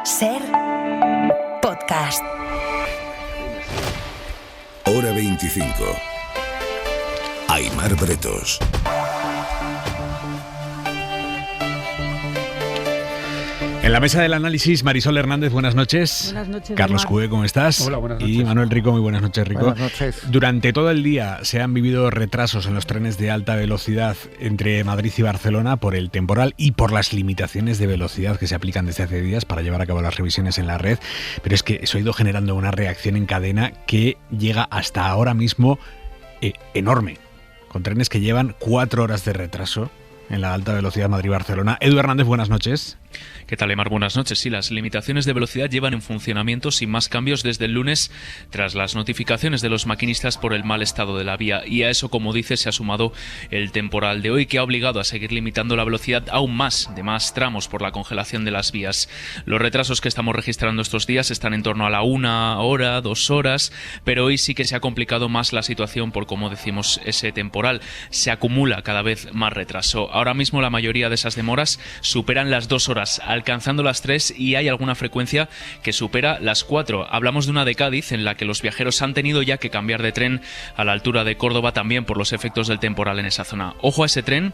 SER Podcast. Hora 25. Aimar Bretos. En la mesa del análisis, Marisol Hernández, buenas noches. Buenas noches, Carlos Omar. Cue, ¿cómo estás? Hola, buenas noches. Y Manuel Rico, muy buenas noches, Rico. Buenas noches. Durante todo el día se han vivido retrasos en los trenes de alta velocidad entre Madrid y Barcelona por el temporal y por las limitaciones de velocidad que se aplican desde hace días para llevar a cabo las revisiones en la red. Pero es que eso ha ido generando una reacción en cadena que llega hasta ahora mismo enorme, con trenes que llevan 4 horas de retraso en la alta velocidad Madrid-Barcelona. Edu Hernández, buenas noches. ¿Qué tal, Emar? Buenas noches. Sí, las limitaciones de velocidad llevan en funcionamiento sin más cambios desde el lunes tras las notificaciones de los maquinistas por el mal estado de la vía. Y a eso, como dice, se ha sumado el temporal de hoy que ha obligado a seguir limitando la velocidad aún más de más tramos por la congelación de las vías. Los retrasos que estamos registrando estos días están en torno a la 1 hora, 2 horas, pero hoy sí que se ha complicado más la situación por, como decimos, ese temporal. Se acumula cada vez más retraso. Ahora mismo la mayoría de esas demoras superan las 2 horas, alcanzando las 3 y hay alguna frecuencia que supera las 4. Hablamos de una de Cádiz en la que los viajeros han tenido ya que cambiar de tren a la altura de Córdoba también por los efectos del temporal en esa zona. Ojo a ese tren,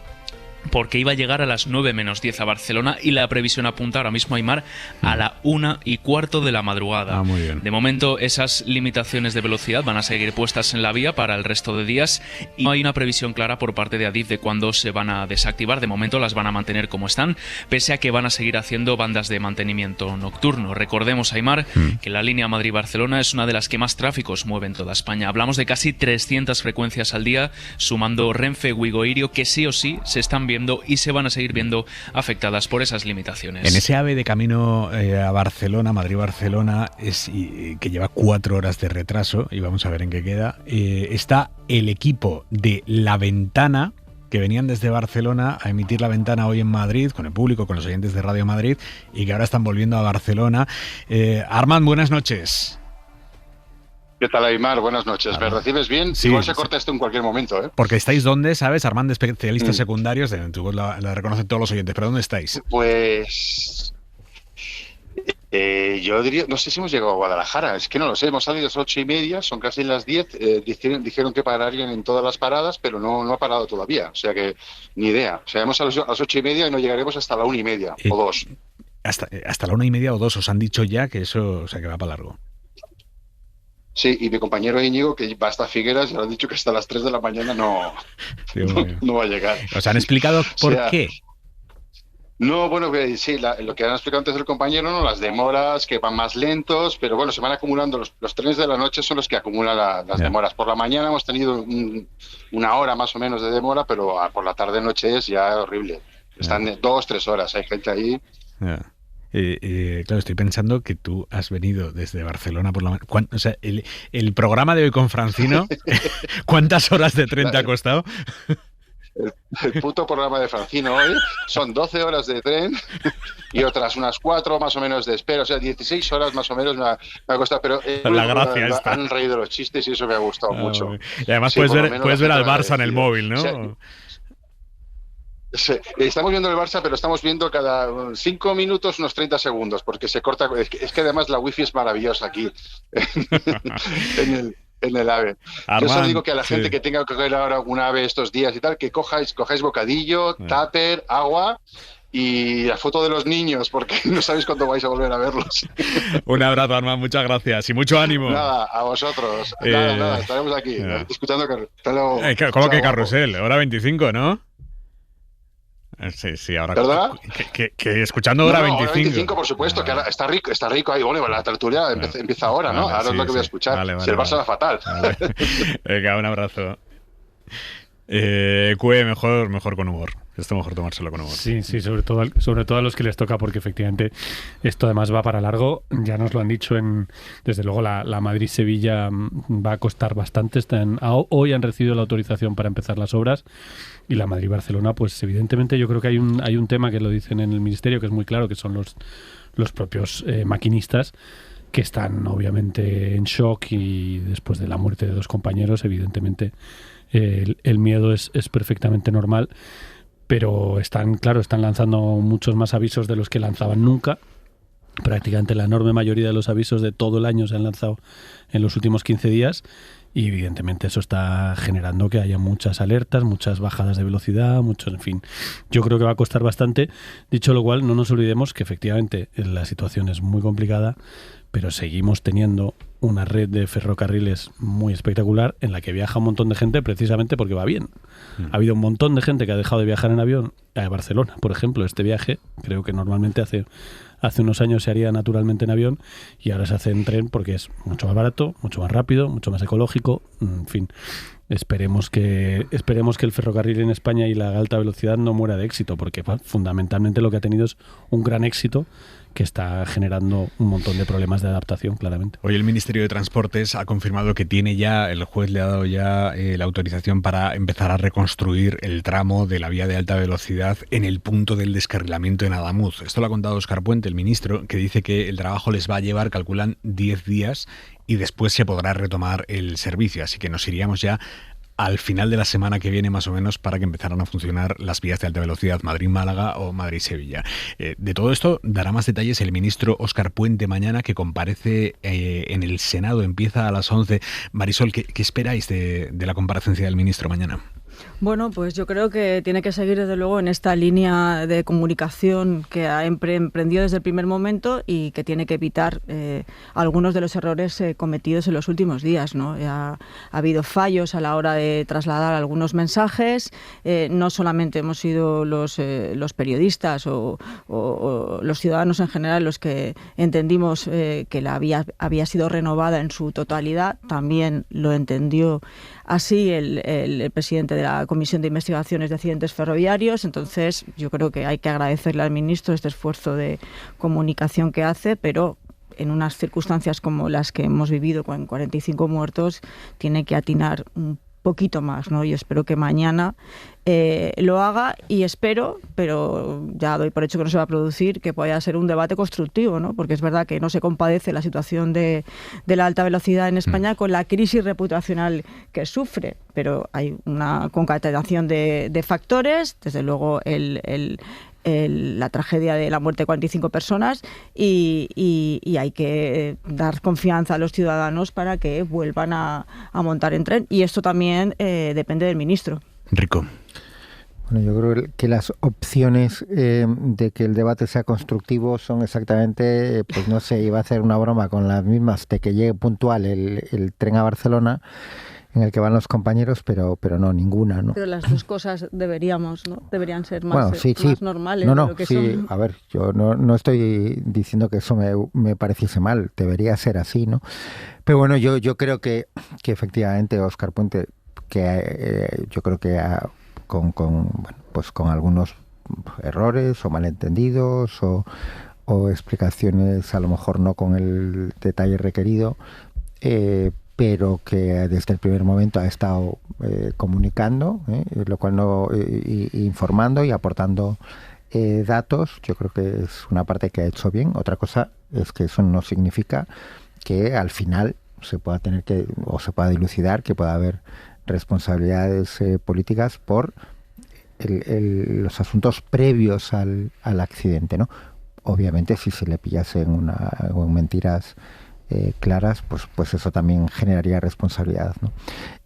porque iba a llegar a las 9 menos 10 a Barcelona y la previsión apunta ahora mismo a Aimar a la 1:15 de la madrugada. Muy bien. De momento esas limitaciones de velocidad van a seguir puestas en la vía para el resto de días y no hay una previsión clara por parte de Adif de cuándo se van a desactivar. De momento las van a mantener como están, pese a que van a seguir haciendo bandas de mantenimiento nocturno. Recordemos, Aimar, que la línea Madrid-Barcelona es una de las que más tráficos mueve en toda España. Hablamos de casi 300 frecuencias al día, sumando Renfe, Wigo, Irio, que sí o sí se están viendo y se van a seguir viendo afectadas por esas limitaciones. En ese AVE de camino a Barcelona, Madrid-Barcelona, que lleva 4 horas de retraso, y vamos a ver en qué queda, está el equipo de La Ventana, que venían desde Barcelona a emitir La Ventana hoy en Madrid, con el público, con los oyentes de Radio Madrid, y que ahora están volviendo a Barcelona. Armand, buenas noches. ¿Qué tal, Aimar? Buenas noches. ¿Me recibes bien? Sí, Igual se corta esto en cualquier momento, ¿eh? Porque estáis ¿dónde, sabes? Armand, especialistas secundarios, tu voz la reconocen todos los oyentes, pero ¿dónde estáis? Pues... yo diría, no sé si hemos llegado a Guadalajara, es que no lo sé, hemos salido a las 8:30, son casi las 10, dijeron que pararían en todas las paradas, pero no ha parado todavía, o sea que ni idea. O sea, hemos a las 8:30 y no llegaremos hasta la 1:30 o 2. Hasta la 1:30 o 2 os han dicho ya que eso, o sea, que va para largo. Sí, y mi compañero Íñigo, que va hasta Figueras, ya le han dicho que hasta las 3 de la mañana no va a llegar. ¿Os han explicado por qué? No, bueno, sí, lo que han explicado antes el compañero, ¿no? Las demoras, que van más lentos, pero bueno, se van acumulando. Los trenes de la noche son los que acumulan las demoras. Por la mañana hemos tenido 1 hora más o menos de demora, pero por la tarde-noche es ya horrible. Están 2-3 horas, hay gente ahí. Claro, estoy pensando que tú has venido desde Barcelona por la mañana. O sea, el programa de hoy con Francino, ¿cuántas horas de tren te ha costado? El puto programa de Francino hoy son 12 horas de tren y otras unas 4 más o menos de espera, o sea, 16 horas más o menos me ha costado, pero la gracia han reído los chistes y eso me ha gustado mucho. Y además sí, puedes ver al Barça en el móvil, ¿no? O sea, estamos viendo el Barça, pero estamos viendo cada 5 minutos unos 30 segundos, porque se corta. Es que además la wifi es maravillosa aquí, en el AVE. Armand, yo solo digo que a la gente que tenga que coger ahora un AVE estos días y tal, que cojáis bocadillo, tupper, agua y la foto de los niños, porque no sabéis cuándo vais a volver a verlos. Un abrazo, Armand, muchas gracias y mucho ánimo. Nada, a vosotros. Nada, estaremos aquí, escuchando Carrusel. ¿Cómo que Carrusel? Hora 25, ¿no? Sí, ahora. ¿Verdad? Que escuchando hora 25. Hora 25, por supuesto, que ahora está rico ahí. Bueno, la tertulia empieza ahora, ¿no? Ahora es lo que voy a escuchar. Vale, si el Barça va fatal. Vale. Venga, un abrazo. Cue, mejor con humor. Esto mejor tomárselo con humor. Sí, sobre todo a los que les toca, porque efectivamente esto además va para largo. Ya nos lo han dicho desde luego la Madrid-Sevilla va a costar bastante. Hoy han recibido la autorización para empezar las obras. Y la Madrid-Barcelona, pues evidentemente yo creo que hay un tema que lo dicen en el Ministerio, que es muy claro, que son los propios maquinistas, que están obviamente en shock, y después de la muerte de 2 compañeros, evidentemente el miedo es perfectamente normal, pero están lanzando muchos más avisos de los que lanzaban nunca, prácticamente la enorme mayoría de los avisos de todo el año se han lanzado en los últimos 15 días y evidentemente eso está generando que haya muchas alertas, muchas bajadas de velocidad, en fin. Yo creo que va a costar bastante. Dicho lo cual, no nos olvidemos que efectivamente la situación es muy complicada, pero seguimos teniendo una red de ferrocarriles muy espectacular en la que viaja un montón de gente precisamente porque va bien. Ha habido un montón de gente que ha dejado de viajar en avión a Barcelona, por ejemplo. Este viaje creo que normalmente hace unos años se haría naturalmente en avión y ahora se hace en tren porque es mucho más barato, mucho más rápido, mucho más ecológico, en fin. Esperemos que el ferrocarril en España y la alta velocidad no muera de éxito, porque fundamentalmente lo que ha tenido es un gran éxito que está generando un montón de problemas de adaptación, claramente. Hoy el Ministerio de Transportes ha confirmado que el juez le ha dado ya la autorización para empezar a reconstruir el tramo de la vía de alta velocidad en el punto del descarrilamiento en Adamuz. Esto lo ha contado Óscar Puente, el ministro, que dice que el trabajo les va a llevar, calculan, 10 días y después se podrá retomar el servicio. Así que nos iríamos ya al final de la semana que viene más o menos para que empezaran a funcionar las vías de alta velocidad Madrid-Málaga o Madrid-Sevilla. De todo esto dará más detalles el ministro Óscar Puente mañana, que comparece en el Senado, empieza a las 11. Marisol, ¿qué esperáis de la comparecencia del ministro mañana? Bueno, pues yo creo que tiene que seguir desde luego en esta línea de comunicación que ha emprendido desde el primer momento y que tiene que evitar algunos de los errores cometidos en los últimos días, ¿no? Ha habido fallos a la hora de trasladar algunos mensajes, no solamente hemos sido los periodistas o los ciudadanos en general los que entendimos que la vía había sido renovada en su totalidad, también lo entendió así el presidente de la Comisión de Investigaciones de Accidentes Ferroviarios. Entonces yo creo que hay que agradecerle al ministro este esfuerzo de comunicación que hace, pero en unas circunstancias como las que hemos vivido con 45 muertos tiene que atinar un poquito más, ¿no? Yo espero que mañana lo haga y espero, pero ya doy por hecho que no se va a producir, que pueda ser un debate constructivo, ¿no? Porque es verdad que no se compadece la situación de la alta velocidad en España con la crisis reputacional que sufre, pero hay una concatenación de factores, desde luego la tragedia de la muerte de 45 personas y hay que dar confianza a los ciudadanos para que vuelvan a montar en tren, y esto también depende del ministro. Rico. Bueno, yo creo que las opciones de que el debate sea constructivo son exactamente, pues no sé, iba a hacer una broma con las mismas de que llegue puntual el tren a Barcelona en el que van los compañeros, pero no, ninguna, ¿no? Pero las dos cosas deberían ser más, bueno, sí, más normales. No, de lo que sí, son. A ver, yo no estoy diciendo que eso me pareciese mal, debería ser así, ¿no? Pero bueno, yo creo que efectivamente Óscar Puente, que yo creo que con algunos errores o malentendidos o explicaciones a lo mejor no con el detalle requerido, pero que desde el primer momento ha estado comunicando, lo cual informando y aportando datos. Yo creo que es una parte que ha hecho bien. Otra cosa es que eso no significa que al final se pueda dilucidar que pueda haber responsabilidades políticas por los asuntos previos al accidente, ¿no? Obviamente si se le pillase en mentiras claras, pues eso también generaría responsabilidad, ¿no?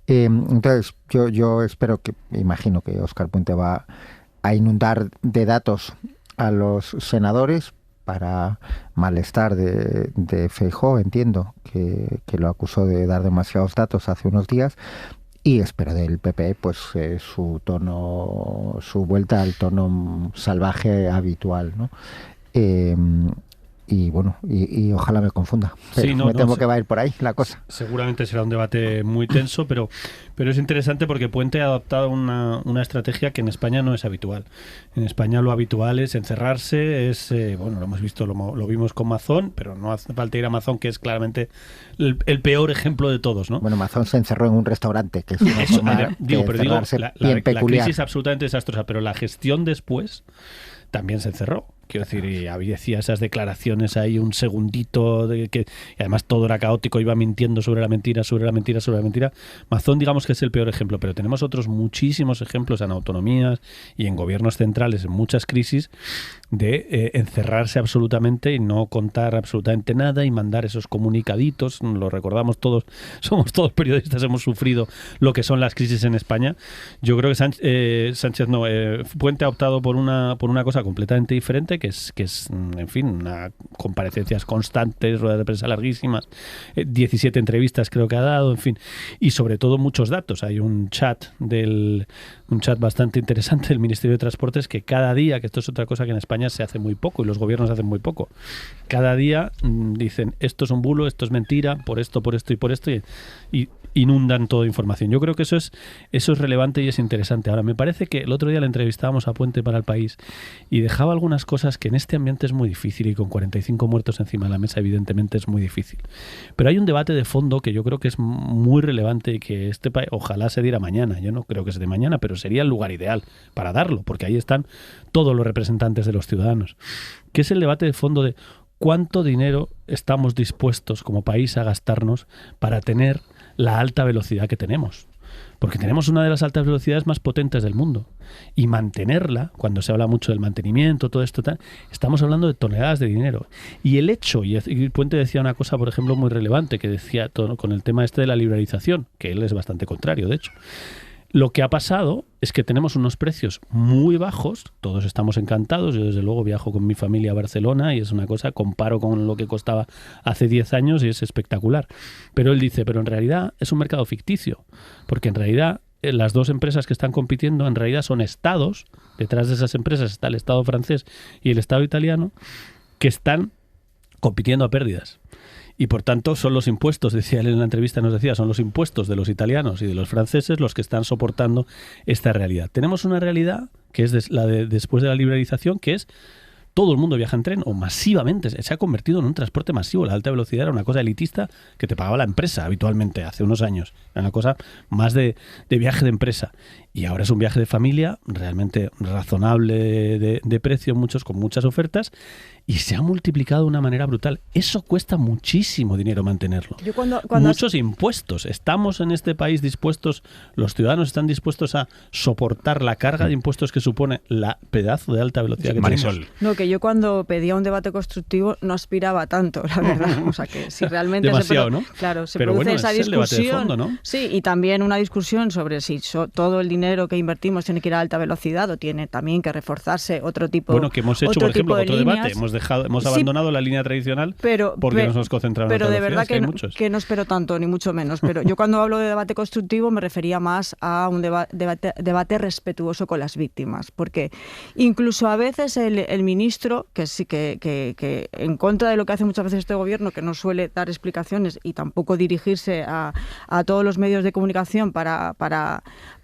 Entonces yo imagino que Óscar Puente va a inundar de datos a los senadores para malestar de Feijóo, entiendo que lo acusó de dar demasiados datos hace unos días, y espero del PP pues su vuelta al tono salvaje habitual, ¿no? Y bueno, y ojalá me confunda. Pero sí, me temo que va a ir por ahí la cosa. Seguramente será un debate muy tenso, pero es interesante porque Puente ha adoptado una estrategia que en España no es habitual. En España lo habitual es encerrarse, lo hemos visto, lo vimos con Mazón, pero no hace falta ir a Mazón, que es claramente el peor ejemplo de todos, ¿no? Bueno, Mazón se encerró en un restaurante, que es una forma la crisis absolutamente desastrosa, pero la gestión después también se encerró. Quiero decir, y decía esas declaraciones ahí un segundito, y además todo era caótico, iba mintiendo sobre la mentira. Mazón, digamos que es el peor ejemplo, pero tenemos otros muchísimos ejemplos en autonomías y en gobiernos centrales, en muchas crisis, de encerrarse absolutamente y no contar absolutamente nada y mandar esos comunicaditos. Lo recordamos todos, somos todos periodistas, hemos sufrido lo que son las crisis en España. Yo creo que Puente ha optado por una cosa completamente diferente, que es en fin, comparecencias constantes, ruedas de prensa larguísimas, 17 entrevistas creo que ha dado, en fin, y sobre todo muchos datos. Hay un chat bastante interesante del Ministerio de Transportes que cada día, que esto es otra cosa que en España se hace muy poco y los gobiernos hacen muy poco, cada día dicen esto es un bulo, esto es mentira, por esto y por esto, y inundan toda información. Yo creo que eso es relevante y es interesante. Ahora, me parece que el otro día le entrevistábamos a Puente para El País y dejaba algunas cosas que en este ambiente es muy difícil, y con 45 muertos encima de la mesa evidentemente es muy difícil. Pero hay un debate de fondo que yo creo que es muy relevante y que este país ojalá se diera mañana. Yo no creo que se dé mañana, pero sería el lugar ideal para darlo, porque ahí están todos los representantes de los ciudadanos, que es el debate de fondo de cuánto dinero estamos dispuestos como país a gastarnos para tener la alta velocidad que tenemos. Porque tenemos una de las altas velocidades más potentes del mundo. Y mantenerla, cuando se habla mucho del mantenimiento, todo esto, estamos hablando de toneladas de dinero. Y el hecho, y Puente decía una cosa, por ejemplo, muy relevante, que decía todo, con el tema este de la liberalización, que él es bastante contrario, de hecho. Lo que ha pasado es que tenemos unos precios muy bajos, todos estamos encantados, yo desde luego viajo con mi familia a Barcelona y es una cosa, comparo con lo que costaba hace 10 años y es espectacular. Pero él dice, pero en realidad es un mercado ficticio, porque en realidad las dos empresas que están compitiendo en realidad son estados, detrás de esas empresas está el Estado francés y el Estado italiano, que están compitiendo a pérdidas. Y por tanto son los impuestos, decía él en la entrevista, nos decía, son los impuestos de los italianos y de los franceses los que están soportando esta realidad. Tenemos una realidad que es la de después de la liberalización, que es todo el mundo viaja en tren o masivamente. Se ha convertido en un transporte masivo. La alta velocidad era una cosa elitista que te pagaba la empresa habitualmente hace unos años. Era una cosa más de viaje de empresa. Y ahora es un viaje de familia realmente razonable de precio, muchos con muchas ofertas, y se ha multiplicado de una manera brutal. Eso cuesta muchísimo dinero mantenerlo. Muchos impuestos. Estamos en este país dispuestos, los ciudadanos están dispuestos a soportar la carga de impuestos que supone la pedazo de alta velocidad que tenemos. No, que yo cuando pedía un debate constructivo no aspiraba tanto, la verdad. O sea, que si realmente demasiado, ¿no? Claro, se pero produce bueno, esa es el debate discusión, de fondo, ¿no? Sí, y también una discusión sobre si todo el dinero que invertimos tiene que ir a alta velocidad o tiene también que reforzarse otro tipo de Bueno, que hemos hecho, por ejemplo, otro debate. Hemos abandonado la línea tradicional porque nos hemos concentrado en la de verdad que no espero tanto, ni mucho menos. Pero yo cuando hablo de debate constructivo me refería más a un debate respetuoso con las víctimas. Porque incluso a veces el ministro, que sí que en contra de lo que hace muchas veces este gobierno, que no suele dar explicaciones y tampoco dirigirse a todos los medios de comunicación para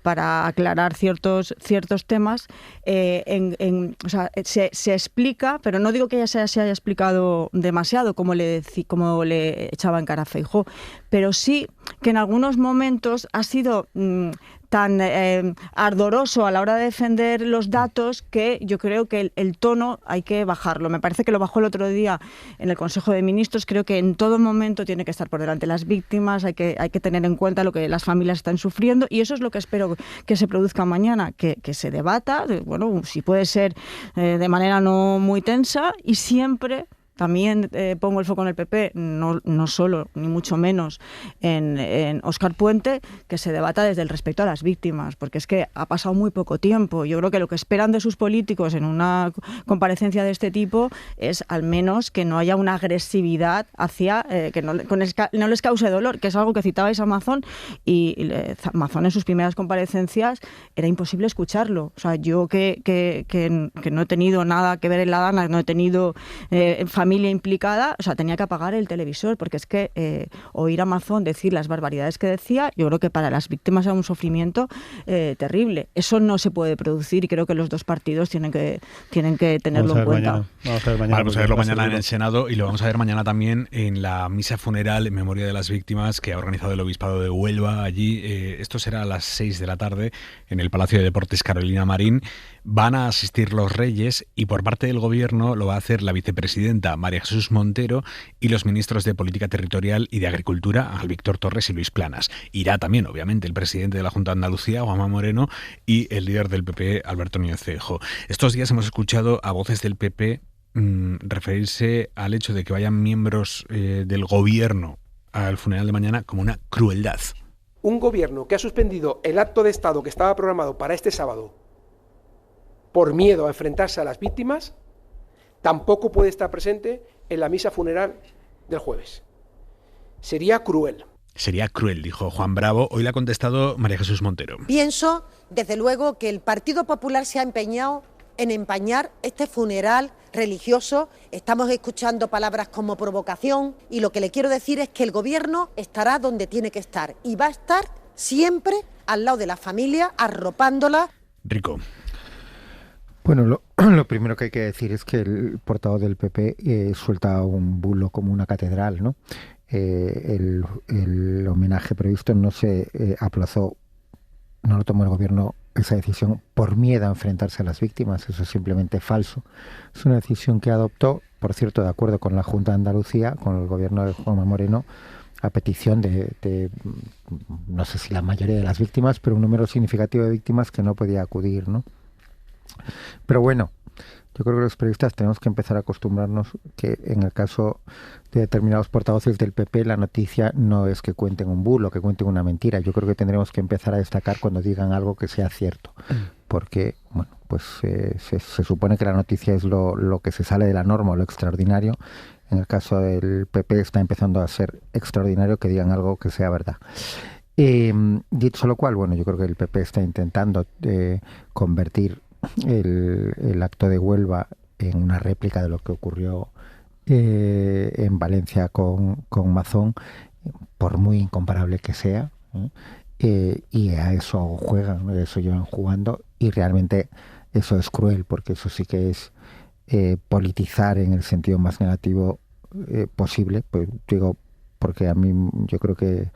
aclarar ciertos temas, o sea, se explica, pero no digo que ya se haya explicado demasiado, como le echaba en cara a Feijóo, pero sí que en algunos momentos ha sido tan ardoroso a la hora de defender los datos que yo creo que el tono hay que bajarlo. Me parece que lo bajó el otro día en el Consejo de Ministros. Creo que en todo momento tiene que estar por delante las víctimas, hay que tener en cuenta lo que las familias están sufriendo, y eso es lo que espero que se produzca mañana, que se debata, bueno, si puede ser de manera no muy tensa, y siempre También pongo el foco en el PP, no solo, ni mucho menos, en Óscar Puente, que se debata desde el respeto a las víctimas, porque es que ha pasado muy poco tiempo. Yo creo que lo que esperan de sus políticos en una comparecencia de este tipo es al menos que no haya una agresividad hacia, que no les cause dolor, que es algo que citabais a Mazón, y Mazón en sus primeras comparecencias era imposible escucharlo. O sea, yo que no he tenido nada que ver en la Dana, no he tenido familia familia implicada, o sea, tenía que apagar el televisor, porque es que oír a Mazón decir las barbaridades que decía, yo creo que para las víctimas era un sufrimiento terrible. Eso no se puede producir y creo que los dos partidos tienen que tenerlo en cuenta. Vamos a verlo mañana en el Senado y lo vamos a ver mañana también en la misa funeral en memoria de las víctimas que ha organizado el Obispado de Huelva. Allí, esto será a las 6 de la tarde en el Palacio de Deportes Carolina Marín. Van a asistir los reyes y por parte del Gobierno lo va a hacer la vicepresidenta María Jesús Montero y los ministros de Política Territorial y de Agricultura, Víctor Torres y Luis Planas. Irá también, obviamente, el presidente de la Junta de Andalucía, Juanma Moreno, y el líder del PP, Alberto Núñez Feijóo. Estos días hemos escuchado a voces del PP referirse al hecho de que vayan miembros del Gobierno al funeral de mañana como una crueldad. Un gobierno que ha suspendido el acto de Estado que estaba programado para este sábado por miedo a enfrentarse a las víctimas, tampoco puede estar presente en la misa funeral del jueves. Sería cruel. Sería cruel, dijo Juan Bravo. Hoy le ha contestado María Jesús Montero. Pienso, desde luego, que el Partido Popular se ha empeñado en empañar este funeral religioso. Estamos escuchando palabras como provocación y lo que le quiero decir es que el Gobierno estará donde tiene que estar y va a estar siempre al lado de la familia, arropándola. Rico. Bueno, lo primero que hay que decir es que el portavoz del PP suelta un bulo como una catedral, ¿no? El homenaje previsto no se aplazó, no lo tomó el Gobierno esa decisión por miedo a enfrentarse a las víctimas, eso es simplemente falso. Es una decisión que adoptó, por cierto, de acuerdo con la Junta de Andalucía, con el Gobierno de Juanma Moreno, a petición de no sé si la mayoría de las víctimas, pero un número significativo de víctimas que no podía acudir, ¿no? Pero bueno, yo creo que los periodistas tenemos que empezar a acostumbrarnos que en el caso de determinados portavoces del PP la noticia no es que cuenten un bulo, que cuenten una mentira. Yo creo que tendremos que empezar a destacar cuando digan algo que sea cierto, porque bueno, pues se supone que la noticia es lo que se sale de la norma o lo extraordinario. En el caso del PP está empezando a ser extraordinario que digan algo que sea verdad. Dicho lo cual, bueno, yo creo que el PP está intentando convertir el acto de Huelva en una réplica de lo que ocurrió en Valencia con Mazón, por muy incomparable que sea, y a eso juegan, a eso llevan jugando, y realmente eso es cruel, porque eso sí que es politizar en el sentido más negativo posible. Pues digo, porque a mí yo creo que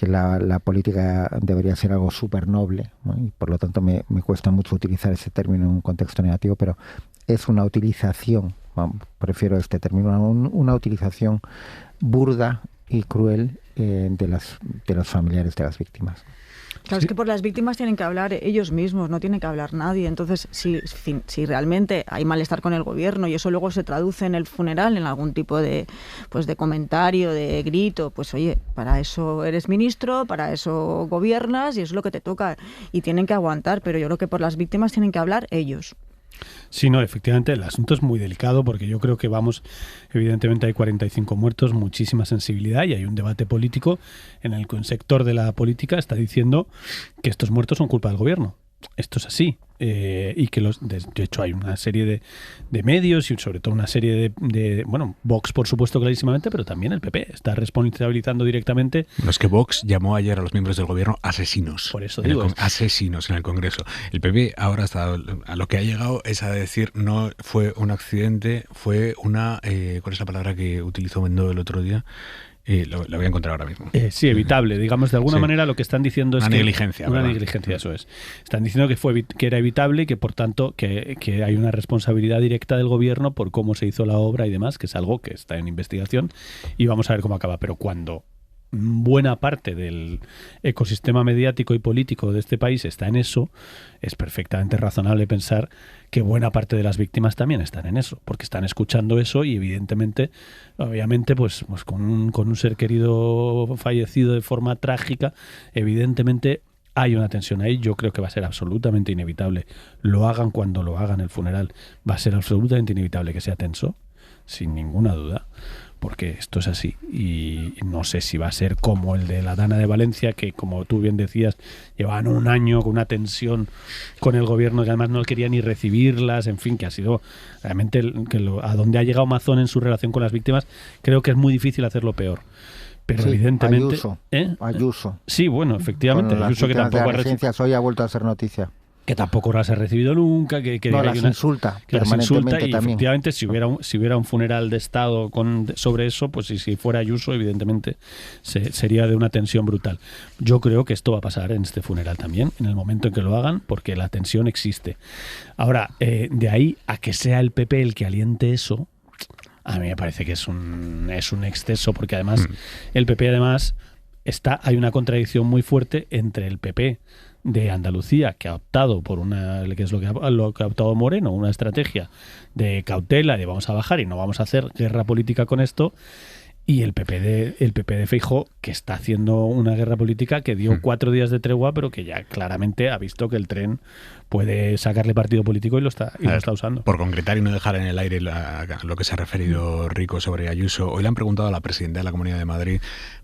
la política debería ser algo súper noble, ¿no? Y por lo tanto me cuesta mucho utilizar ese término en un contexto negativo, pero es una utilización, prefiero este término, una utilización burda y cruel de los familiares de las víctimas. Claro, es que por las víctimas tienen que hablar ellos mismos, no tiene que hablar nadie. Entonces, si realmente hay malestar con el Gobierno y eso luego se traduce en el funeral, en algún tipo de comentario, de grito, pues oye, para eso eres ministro, para eso gobiernas y eso es lo que te toca y tienen que aguantar, pero yo creo que por las víctimas tienen que hablar ellos. Sí, no, efectivamente el asunto es muy delicado porque yo creo que evidentemente hay 45 muertos, muchísima sensibilidad y hay un debate político en el que un sector de la política está diciendo que estos muertos son culpa del Gobierno. Esto es así. Y que de hecho hay una serie de medios y sobre todo una serie de Vox por supuesto clarísimamente, pero también el PP está responsabilizando directamente. No, es que Vox llamó ayer a los miembros del Gobierno asesinos. Por eso digo. Asesinos en el Congreso. El PP ahora a lo que ha llegado es a decir no fue un accidente, fue una... ¿cuál es la palabra que utilizó Mendó el otro día? Lo voy a encontrar ahora mismo. Sí, evitable. Digamos, de alguna manera lo que están diciendo es una negligencia. Una negligencia, eso es. Están diciendo que era evitable y que, por tanto, que hay una responsabilidad directa del Gobierno por cómo se hizo la obra y demás, que es algo que está en investigación y vamos a ver cómo acaba. Pero cuando buena parte del ecosistema mediático y político de este país está en eso, es perfectamente razonable pensar que buena parte de las víctimas también están en eso, porque están escuchando eso y evidentemente, obviamente, pues con un ser querido fallecido de forma trágica, evidentemente hay una tensión ahí. Yo creo que va a ser absolutamente inevitable, lo hagan cuando lo hagan el funeral, va a ser absolutamente inevitable que sea tenso, sin ninguna duda, porque esto es así, y no sé si va a ser como el de la Dana de Valencia, que como tú bien decías, llevaban un año con una tensión con el gobierno, que además no quería ni recibirlas, en fin, que ha sido realmente a donde ha llegado Mazón en su relación con las víctimas. Creo que es muy difícil hacerlo peor. Pero sí, evidentemente... Ayuso. Sí, bueno, efectivamente. Ayuso, que tampoco hoy ha vuelto a ser noticia. Que tampoco las ha recibido nunca, que las insulta permanentemente y también. Efectivamente, si hubiera un funeral de Estado sobre eso, pues si fuera Ayuso, evidentemente sería de una tensión brutal. Yo creo que esto va a pasar en este funeral también, en el momento en que lo hagan, porque la tensión existe. Ahora, de ahí a que sea el PP el que aliente eso, a mí me parece que es un exceso, porque además el PP además hay una contradicción muy fuerte entre el PP de Andalucía, que ha optado por que es lo que ha optado Moreno, una estrategia de cautela, de vamos a bajar y no vamos a hacer guerra política con esto, y el PP de Feijóo, que está haciendo una guerra política que dio 4 días de tregua, pero que ya claramente ha visto que el tren puede sacarle partido político y lo está usando. Por concretar y no dejar en el aire lo que se ha referido Rico sobre Ayuso, hoy le han preguntado a la presidenta de la Comunidad de Madrid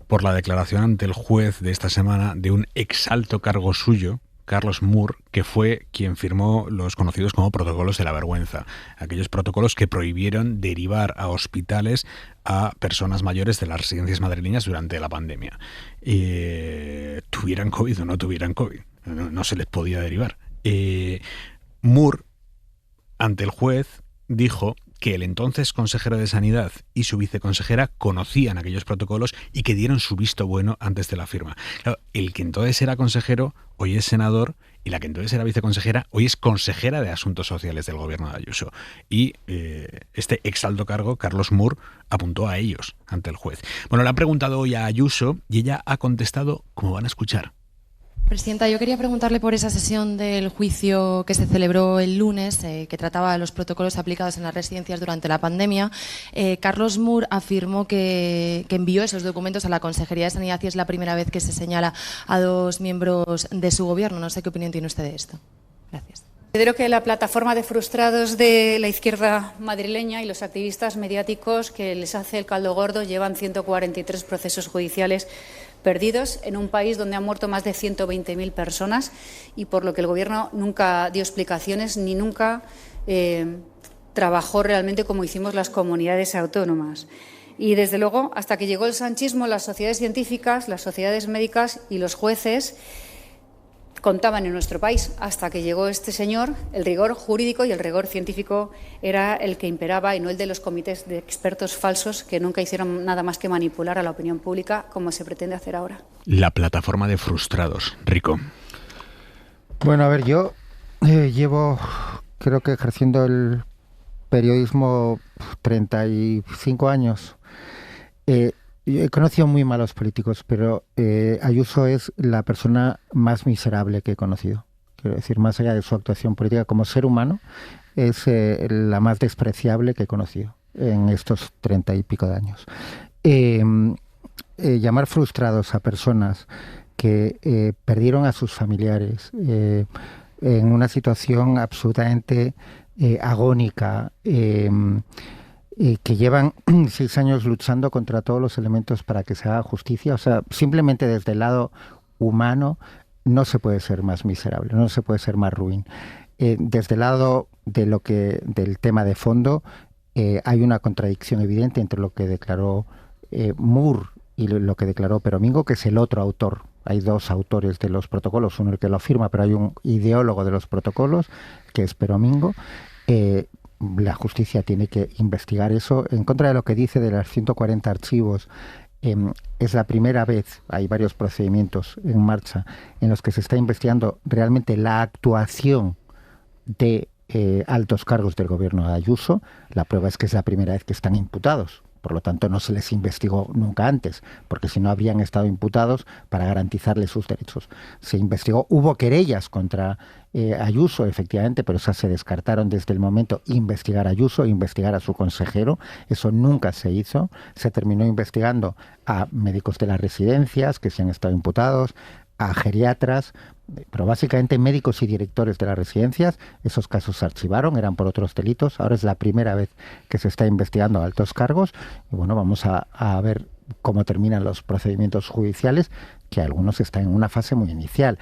por la declaración ante el juez de esta semana de un exalto cargo suyo, Carlos Moore, que fue quien firmó los conocidos como protocolos de la vergüenza, aquellos protocolos que prohibieron derivar a hospitales a personas mayores de las residencias madrileñas durante la pandemia. Tuvieran COVID o no tuvieran COVID, no se les podía derivar. Moore, ante el juez, dijo que el entonces consejero de Sanidad y su viceconsejera conocían aquellos protocolos y que dieron su visto bueno antes de la firma. Claro, el que entonces era consejero hoy es senador y la que entonces era viceconsejera hoy es consejera de Asuntos Sociales del gobierno de Ayuso. Y este exalto cargo, Carlos Moore, apuntó a ellos ante el juez. Bueno, le han preguntado hoy a Ayuso y ella ha contestado como van a escuchar. Presidenta, yo quería preguntarle por esa sesión del juicio que se celebró el lunes, que trataba de los protocolos aplicados en las residencias durante la pandemia. Carlos Moore afirmó que envió esos documentos a la Consejería de Sanidad y es la primera vez que se señala a 2 miembros de su gobierno. No sé qué opinión tiene usted de esto. Gracias. Considero que la plataforma de frustrados de la izquierda madrileña y los activistas mediáticos que les hace el caldo gordo llevan 143 procesos judiciales perdidos en un país donde han muerto más de 120.000 personas y por lo que el Gobierno nunca dio explicaciones ni nunca trabajó realmente como hicimos las comunidades autónomas. Y, desde luego, hasta que llegó el sanchismo, las sociedades científicas, las sociedades médicas y los jueces contaban en nuestro país. Hasta que llegó este señor, el rigor jurídico y el rigor científico era el que imperaba y no el de los comités de expertos falsos que nunca hicieron nada más que manipular a la opinión pública como se pretende hacer ahora. La plataforma de frustrados. Rico. Bueno, a ver, yo llevo, creo que ejerciendo el periodismo 35 años. He conocido muy malos políticos, pero Ayuso es la persona más miserable que he conocido. Quiero decir, más allá de su actuación política como ser humano, es la más despreciable que he conocido en estos 30 y pico de años. Llamar frustrados a personas que perdieron a sus familiares en una situación absolutamente agónica, que llevan 6 años luchando contra todos los elementos para que se haga justicia. O sea, simplemente desde el lado humano no se puede ser más miserable, no se puede ser más ruin. Desde el lado del tema de fondo, hay una contradicción evidente entre lo que declaró Moore y lo que declaró Peromingo, que es el otro autor. Hay 2 autores de los protocolos, uno el que lo firma, pero hay un ideólogo de los protocolos, que es Peromingo. La justicia tiene que investigar eso. En contra de lo que dice de las 140 archivos, es la primera vez, hay varios procedimientos en marcha en los que se está investigando realmente la actuación de altos cargos del gobierno de Ayuso. La prueba es que es la primera vez que están imputados. Por lo tanto, no se les investigó nunca antes, porque si no habrían estado imputados para garantizarles sus derechos. Se investigó, hubo querellas contra Ayuso, efectivamente, pero esas se descartaron desde el momento. Investigar a Ayuso, investigar a su consejero, eso nunca se hizo. Se terminó investigando a médicos de las residencias que se han estado imputados, a geriatras, pero básicamente médicos y directores de las residencias. Esos casos se archivaron, eran por otros delitos. Ahora es la primera vez que se está investigando a altos cargos. Y bueno, vamos a ver cómo terminan los procedimientos judiciales, que algunos están en una fase muy inicial.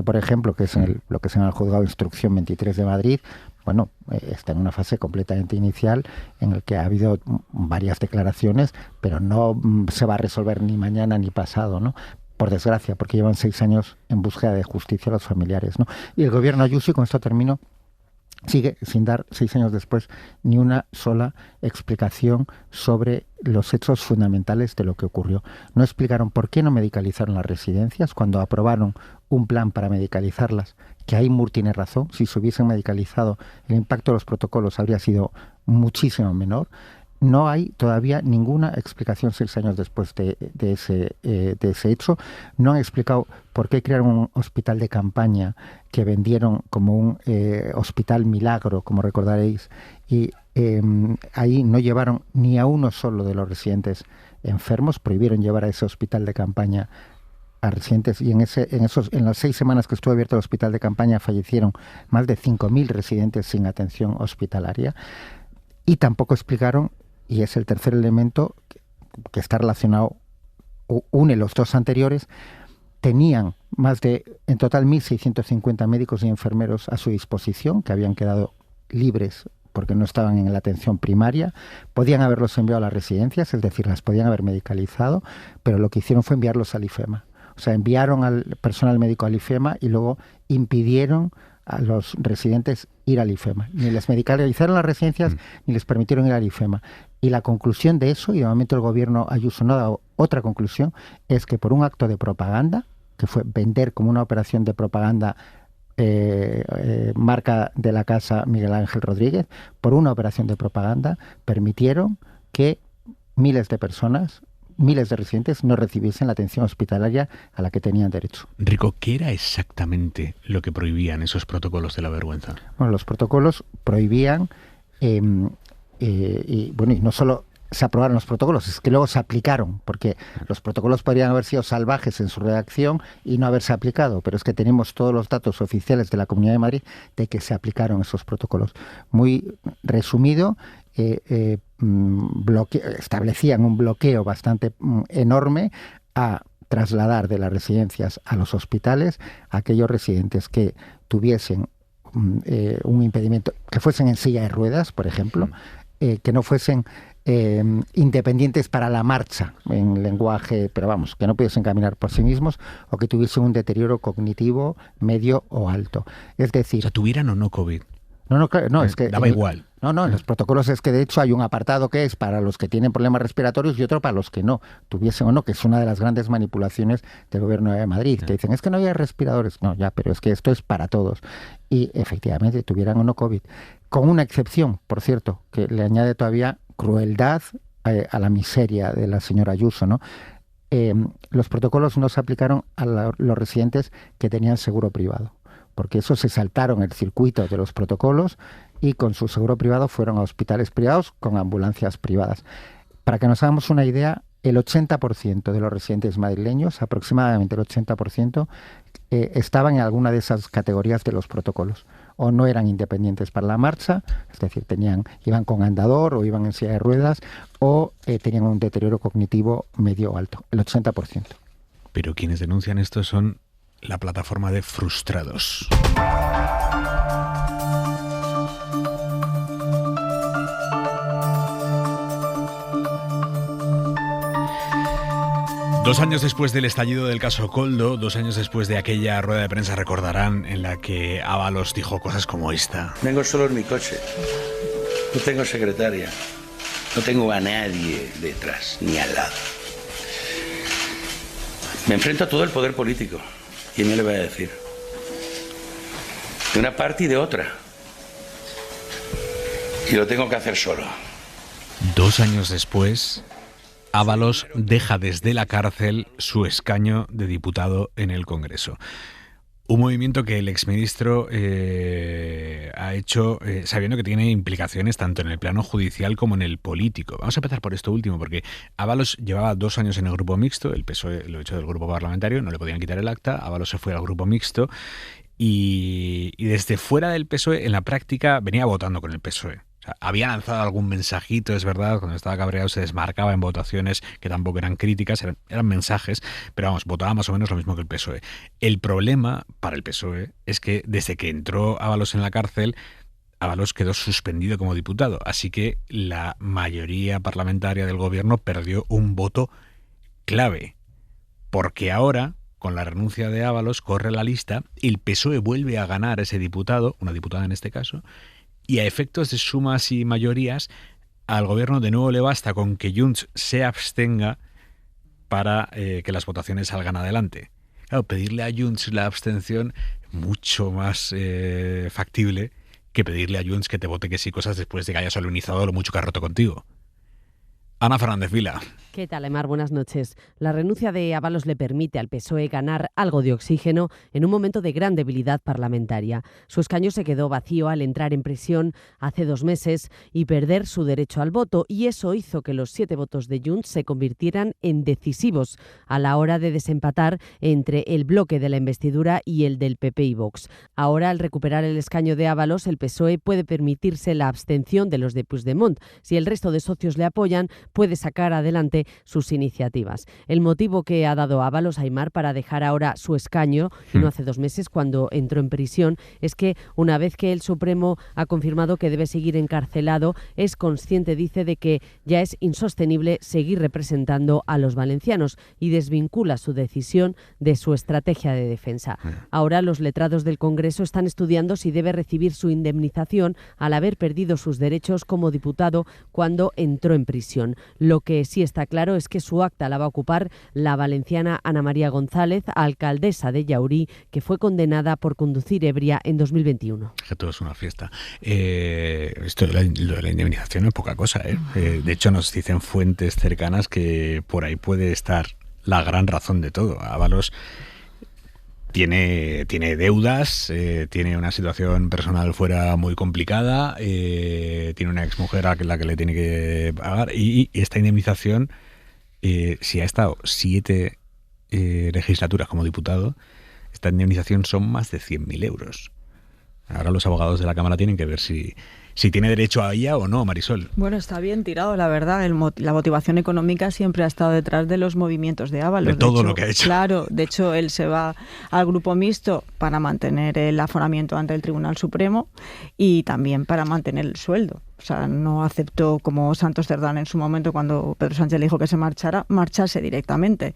Por ejemplo, que es lo que se llama el Juzgado de Instrucción 23 de Madrid, bueno, está en una fase completamente inicial en el que ha habido varias declaraciones, pero no se va a resolver ni mañana ni pasado, ¿no? Por desgracia, porque llevan 6 años en búsqueda de justicia a los familiares, ¿no? Y el gobierno Ayuso, y con esto termino, sigue sin dar, 6 años después, ni una sola explicación sobre los hechos fundamentales de lo que ocurrió. No explicaron por qué no medicalizaron las residencias cuando aprobaron un plan para medicalizarlas, que Aymur tiene razón. Si se hubiesen medicalizado, el impacto de los protocolos habría sido muchísimo menor. No hay todavía ninguna explicación 6 años después de ese hecho. No han explicado por qué crearon un hospital de campaña que vendieron como un hospital milagro, como recordaréis, y ahí no llevaron ni a uno solo de los residentes enfermos. Prohibieron llevar a ese hospital de campaña a residentes, y en las 6 semanas que estuvo abierto el hospital de campaña fallecieron más de 5.000 residentes sin atención hospitalaria. Y tampoco explicaron, y es el tercer elemento que está relacionado, une los dos anteriores, tenían en total 1.650 médicos y enfermeros a su disposición, que habían quedado libres porque no estaban en la atención primaria. Podían haberlos enviado a las residencias, es decir, las podían haber medicalizado, pero lo que hicieron fue enviarlos al IFEMA. O sea, enviaron al personal médico al IFEMA y luego impidieron a los residentes ir al IFEMA. Ni les medicalizaron las residencias, ni les permitieron ir al IFEMA. Y la conclusión de eso, y de momento el gobierno Ayuso no ha dado otra conclusión, es que por un acto de propaganda, que fue vender como una operación de propaganda marca de la casa Miguel Ángel Rodríguez, por una operación de propaganda permitieron que miles de personas, miles de residentes, no recibiesen la atención hospitalaria a la que tenían derecho. Rico, ¿qué era exactamente lo que prohibían esos protocolos de la vergüenza? Bueno, los protocolos prohibían, y no solo se aprobaron los protocolos, es que luego se aplicaron, porque los protocolos podrían haber sido salvajes en su redacción y no haberse aplicado, pero es que tenemos todos los datos oficiales de la Comunidad de Madrid de que se aplicaron esos protocolos. Muy resumido, establecían un bloqueo bastante enorme a trasladar de las residencias a los hospitales a aquellos residentes que tuviesen un impedimento, que fuesen en silla de ruedas, por ejemplo, que no fuesen independientes para la marcha, en lenguaje, pero vamos, que no pudiesen caminar por sí mismos, o que tuviesen un deterioro cognitivo medio o alto. Es decir, o sea, tuvieran o no COVID. No, es que daba igual. No, en los protocolos es que de hecho hay un apartado que es para los que tienen problemas respiratorios y otro para los que no, tuviesen o no, que es una de las grandes manipulaciones del gobierno de Madrid, que dicen, es que no había respiradores. No, ya, pero es que esto es para todos. Y efectivamente, tuvieran o no COVID. Con una excepción, por cierto, que le añade todavía crueldad a la miseria de la señora Ayuso, ¿no? Los protocolos no se aplicaron a los residentes que tenían seguro privado, porque esos se saltaron el circuito de los protocolos y con su seguro privado fueron a hospitales privados con ambulancias privadas. Para que nos hagamos una idea, el 80% de los residentes madrileños, aproximadamente el 80%, estaban en alguna de esas categorías de los protocolos. O no eran independientes para la marcha, es decir, iban con andador o iban en silla de ruedas, o tenían un deterioro cognitivo medio o alto, el 80%. Pero quienes denuncian esto son la plataforma de frustrados. Dos años después del estallido del caso Koldo, 2 años después de aquella rueda de prensa, recordarán, en la que Ábalos dijo cosas como esta. Vengo solo en mi coche. No tengo secretaria. No tengo a nadie detrás, ni al lado. Me enfrento a todo el poder político. ¿Quién me le va a decir? De una parte y de otra. Y lo tengo que hacer solo. 2 años después, Ábalos deja desde la cárcel su escaño de diputado en el Congreso. Un movimiento que el exministro ha hecho sabiendo que tiene implicaciones tanto en el plano judicial como en el político. Vamos a empezar por esto último, porque Ábalos llevaba 2 años en el grupo mixto, el PSOE lo echó del grupo parlamentario, no le podían quitar el acta, Ábalos se fue al grupo mixto y desde fuera del PSOE, en la práctica, venía votando con el PSOE. Había lanzado algún mensajito, es verdad, cuando estaba cabreado se desmarcaba en votaciones que tampoco eran críticas, eran mensajes, pero vamos, votaba más o menos lo mismo que el PSOE. El problema para el PSOE es que desde que entró Ábalos en la cárcel, Ábalos quedó suspendido como diputado, así que la mayoría parlamentaria del gobierno perdió un voto clave, porque ahora, con la renuncia de Ábalos, corre la lista, el PSOE vuelve a ganar ese diputado, una diputada en este caso, y a efectos de sumas y mayorías, al gobierno de nuevo le basta con que Junts se abstenga para que las votaciones salgan adelante. Claro, pedirle a Junts la abstención mucho más factible que pedirle a Junts que te vote que sí cosas después de que haya solemnizado lo mucho que ha roto contigo. Ana Fernández Vila. ¿Qué tal, Aymar? Buenas noches. La renuncia de Ábalos le permite al PSOE ganar algo de oxígeno en un momento de gran debilidad parlamentaria. Su escaño se quedó vacío al entrar en prisión hace 2 meses y perder su derecho al voto, y eso hizo que los 7 votos de Junts se convirtieran en decisivos a la hora de desempatar entre el bloque de la investidura y el del PP y Vox. Ahora, al recuperar el escaño de Ábalos, el PSOE puede permitirse la abstención de los de Puigdemont. Si el resto de socios le apoyan, puede sacar adelante sus iniciativas. El motivo que ha dado Ábalos, Aymar, para dejar ahora su escaño, y no hace 2 meses cuando entró en prisión, es que una vez que el Supremo ha confirmado que debe seguir encarcelado, es consciente, dice, de que ya es insostenible seguir representando a los valencianos y desvincula su decisión de su estrategia de defensa. Ahora los letrados del Congreso están estudiando si debe recibir su indemnización al haber perdido sus derechos como diputado cuando entró en prisión. Lo que sí está claro es que su acta la va a ocupar la valenciana Ana María González, alcaldesa de Llaurí, que fue condenada por conducir ebria en 2021. Que todo es una fiesta. Esto de la indemnización no es poca cosa, ¿eh? De hecho, nos dicen fuentes cercanas que por ahí puede estar la gran razón de todo. Ábalos tiene deudas, tiene una situación personal fuera muy complicada, tiene una exmujer a la que le tiene que pagar, y esta indemnización, si ha estado 7 legislaturas como diputado, esta indemnización son más de 100.000 euros. Ahora los abogados de la Cámara tienen que ver si tiene derecho a ella o no, Marisol. Bueno, está bien tirado, la verdad. La motivación económica siempre ha estado detrás de los movimientos de Ábalos. De todo lo que ha hecho. Claro, de hecho, él se va al grupo mixto para mantener el aforamiento ante el Tribunal Supremo y también para mantener el sueldo. O sea, no aceptó, como Santos Cerdán en su momento, cuando Pedro Sánchez le dijo que se marcharse directamente.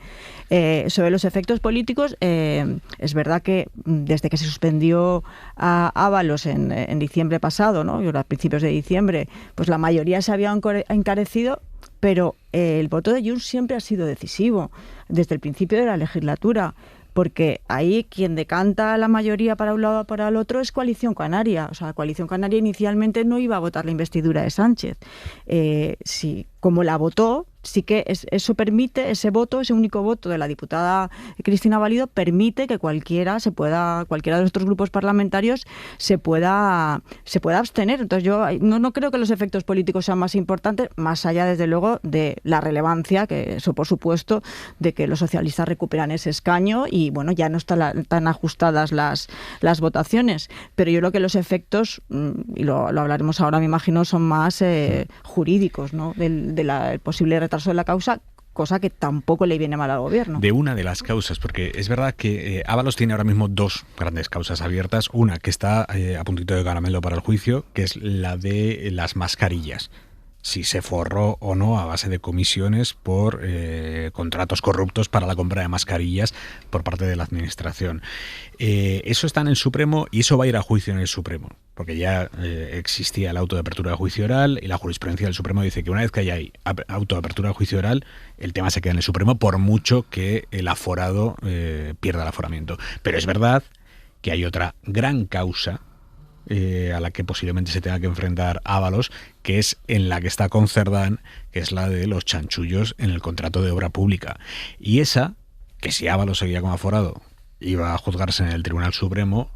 Sobre los efectos políticos, es verdad que desde que se suspendió a Ábalos en diciembre pasado, ¿no? Y a principios de diciembre, pues la mayoría se había encarecido, pero el voto de Junts siempre ha sido decisivo, desde el principio de la legislatura. Porque ahí quien decanta la mayoría para un lado o para el otro es Coalición Canaria. O sea, Coalición Canaria inicialmente no iba a votar la investidura de Sánchez. Sí, como la votó, sí que eso permite, ese único voto de la diputada Cristina Valido, permite que cualquiera de los otros grupos parlamentarios se pueda abstener. Entonces yo no creo que los efectos políticos sean más importantes, más allá desde luego de la relevancia, que eso por supuesto, de que los socialistas recuperan ese escaño y bueno, ya no están tan ajustadas las votaciones. Pero yo creo que los efectos, y lo hablaremos ahora me imagino, son más jurídicos, ¿no? del posible retraso de la causa, cosa que tampoco le viene mal al gobierno. De una de las causas, porque es verdad que Ábalos tiene ahora mismo 2 grandes causas abiertas. Una que está a puntito de caramelo para el juicio, que es la de las mascarillas. Si se forró o no a base de comisiones por contratos corruptos para la compra de mascarillas por parte de la administración. Eso está en el Supremo y eso va a ir a juicio en el Supremo, porque ya existía el auto de apertura de juicio oral y la jurisprudencia del Supremo dice que una vez que haya auto de apertura de juicio oral, el tema se queda en el Supremo por mucho que el aforado pierda el aforamiento. Pero es verdad que hay otra gran causa a la que posiblemente se tenga que enfrentar Ábalos, que es en la que está con Cerdán, que es la de los chanchullos en el contrato de obra pública. Y esa, que si Ábalos seguía como aforado, iba a juzgarse en el Tribunal Supremo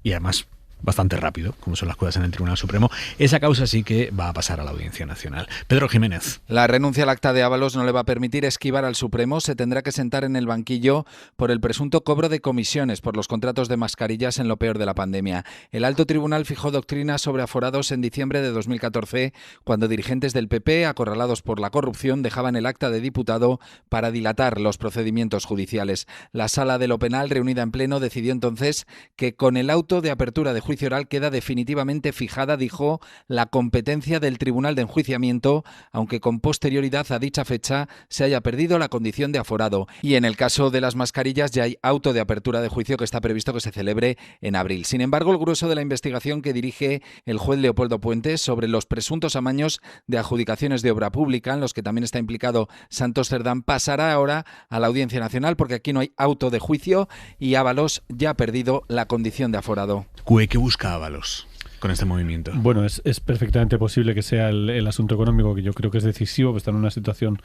y además bastante rápido, como son las cosas en el Tribunal Supremo. Esa causa sí que va a pasar a la Audiencia Nacional. Pedro Jiménez. La renuncia al acta de Ábalos no le va a permitir esquivar al Supremo. Se tendrá que sentar en el banquillo por el presunto cobro de comisiones por los contratos de mascarillas en lo peor de la pandemia. El alto tribunal fijó doctrina sobre aforados en diciembre de 2014, cuando dirigentes del PP, acorralados por la corrupción, dejaban el acta de diputado para dilatar los procedimientos judiciales. La Sala de lo Penal, reunida en pleno, decidió entonces que con el auto de apertura de juicio oral queda definitivamente fijada, dijo, la competencia del Tribunal de Enjuiciamiento, aunque con posterioridad a dicha fecha se haya perdido la condición de aforado. Y en el caso de las mascarillas ya hay auto de apertura de juicio que está previsto que se celebre en abril. Sin embargo, el grueso de la investigación que dirige el juez Leopoldo Puente sobre los presuntos amaños de adjudicaciones de obra pública, en los que también está implicado Santos Cerdán, pasará ahora a la Audiencia Nacional, porque aquí no hay auto de juicio y Ábalos ya ha perdido la condición de aforado. ¿Qué busca Ábalos con este movimiento? Bueno, es perfectamente posible que sea el asunto económico, que yo creo que es decisivo, que está en una situación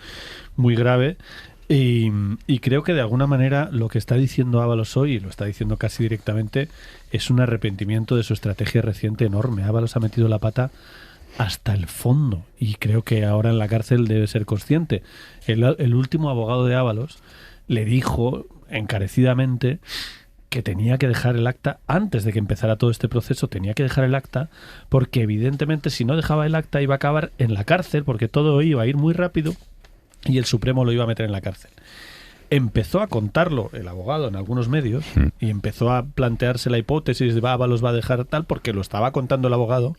muy grave. Y creo que de alguna manera lo que está diciendo Ábalos hoy, y lo está diciendo casi directamente, es un arrepentimiento de su estrategia reciente enorme. Ábalos ha metido la pata hasta el fondo y creo que ahora en la cárcel debe ser consciente. El último abogado de Ábalos le dijo encarecidamente que tenía que dejar el acta antes de que empezara todo este proceso. Tenía que dejar el acta porque evidentemente si no dejaba el acta iba a acabar en la cárcel, porque todo iba a ir muy rápido y el Supremo lo iba a meter en la cárcel. Empezó a contarlo el abogado en algunos medios y empezó a plantearse la hipótesis de Ábalos va a dejar tal, porque lo estaba contando el abogado.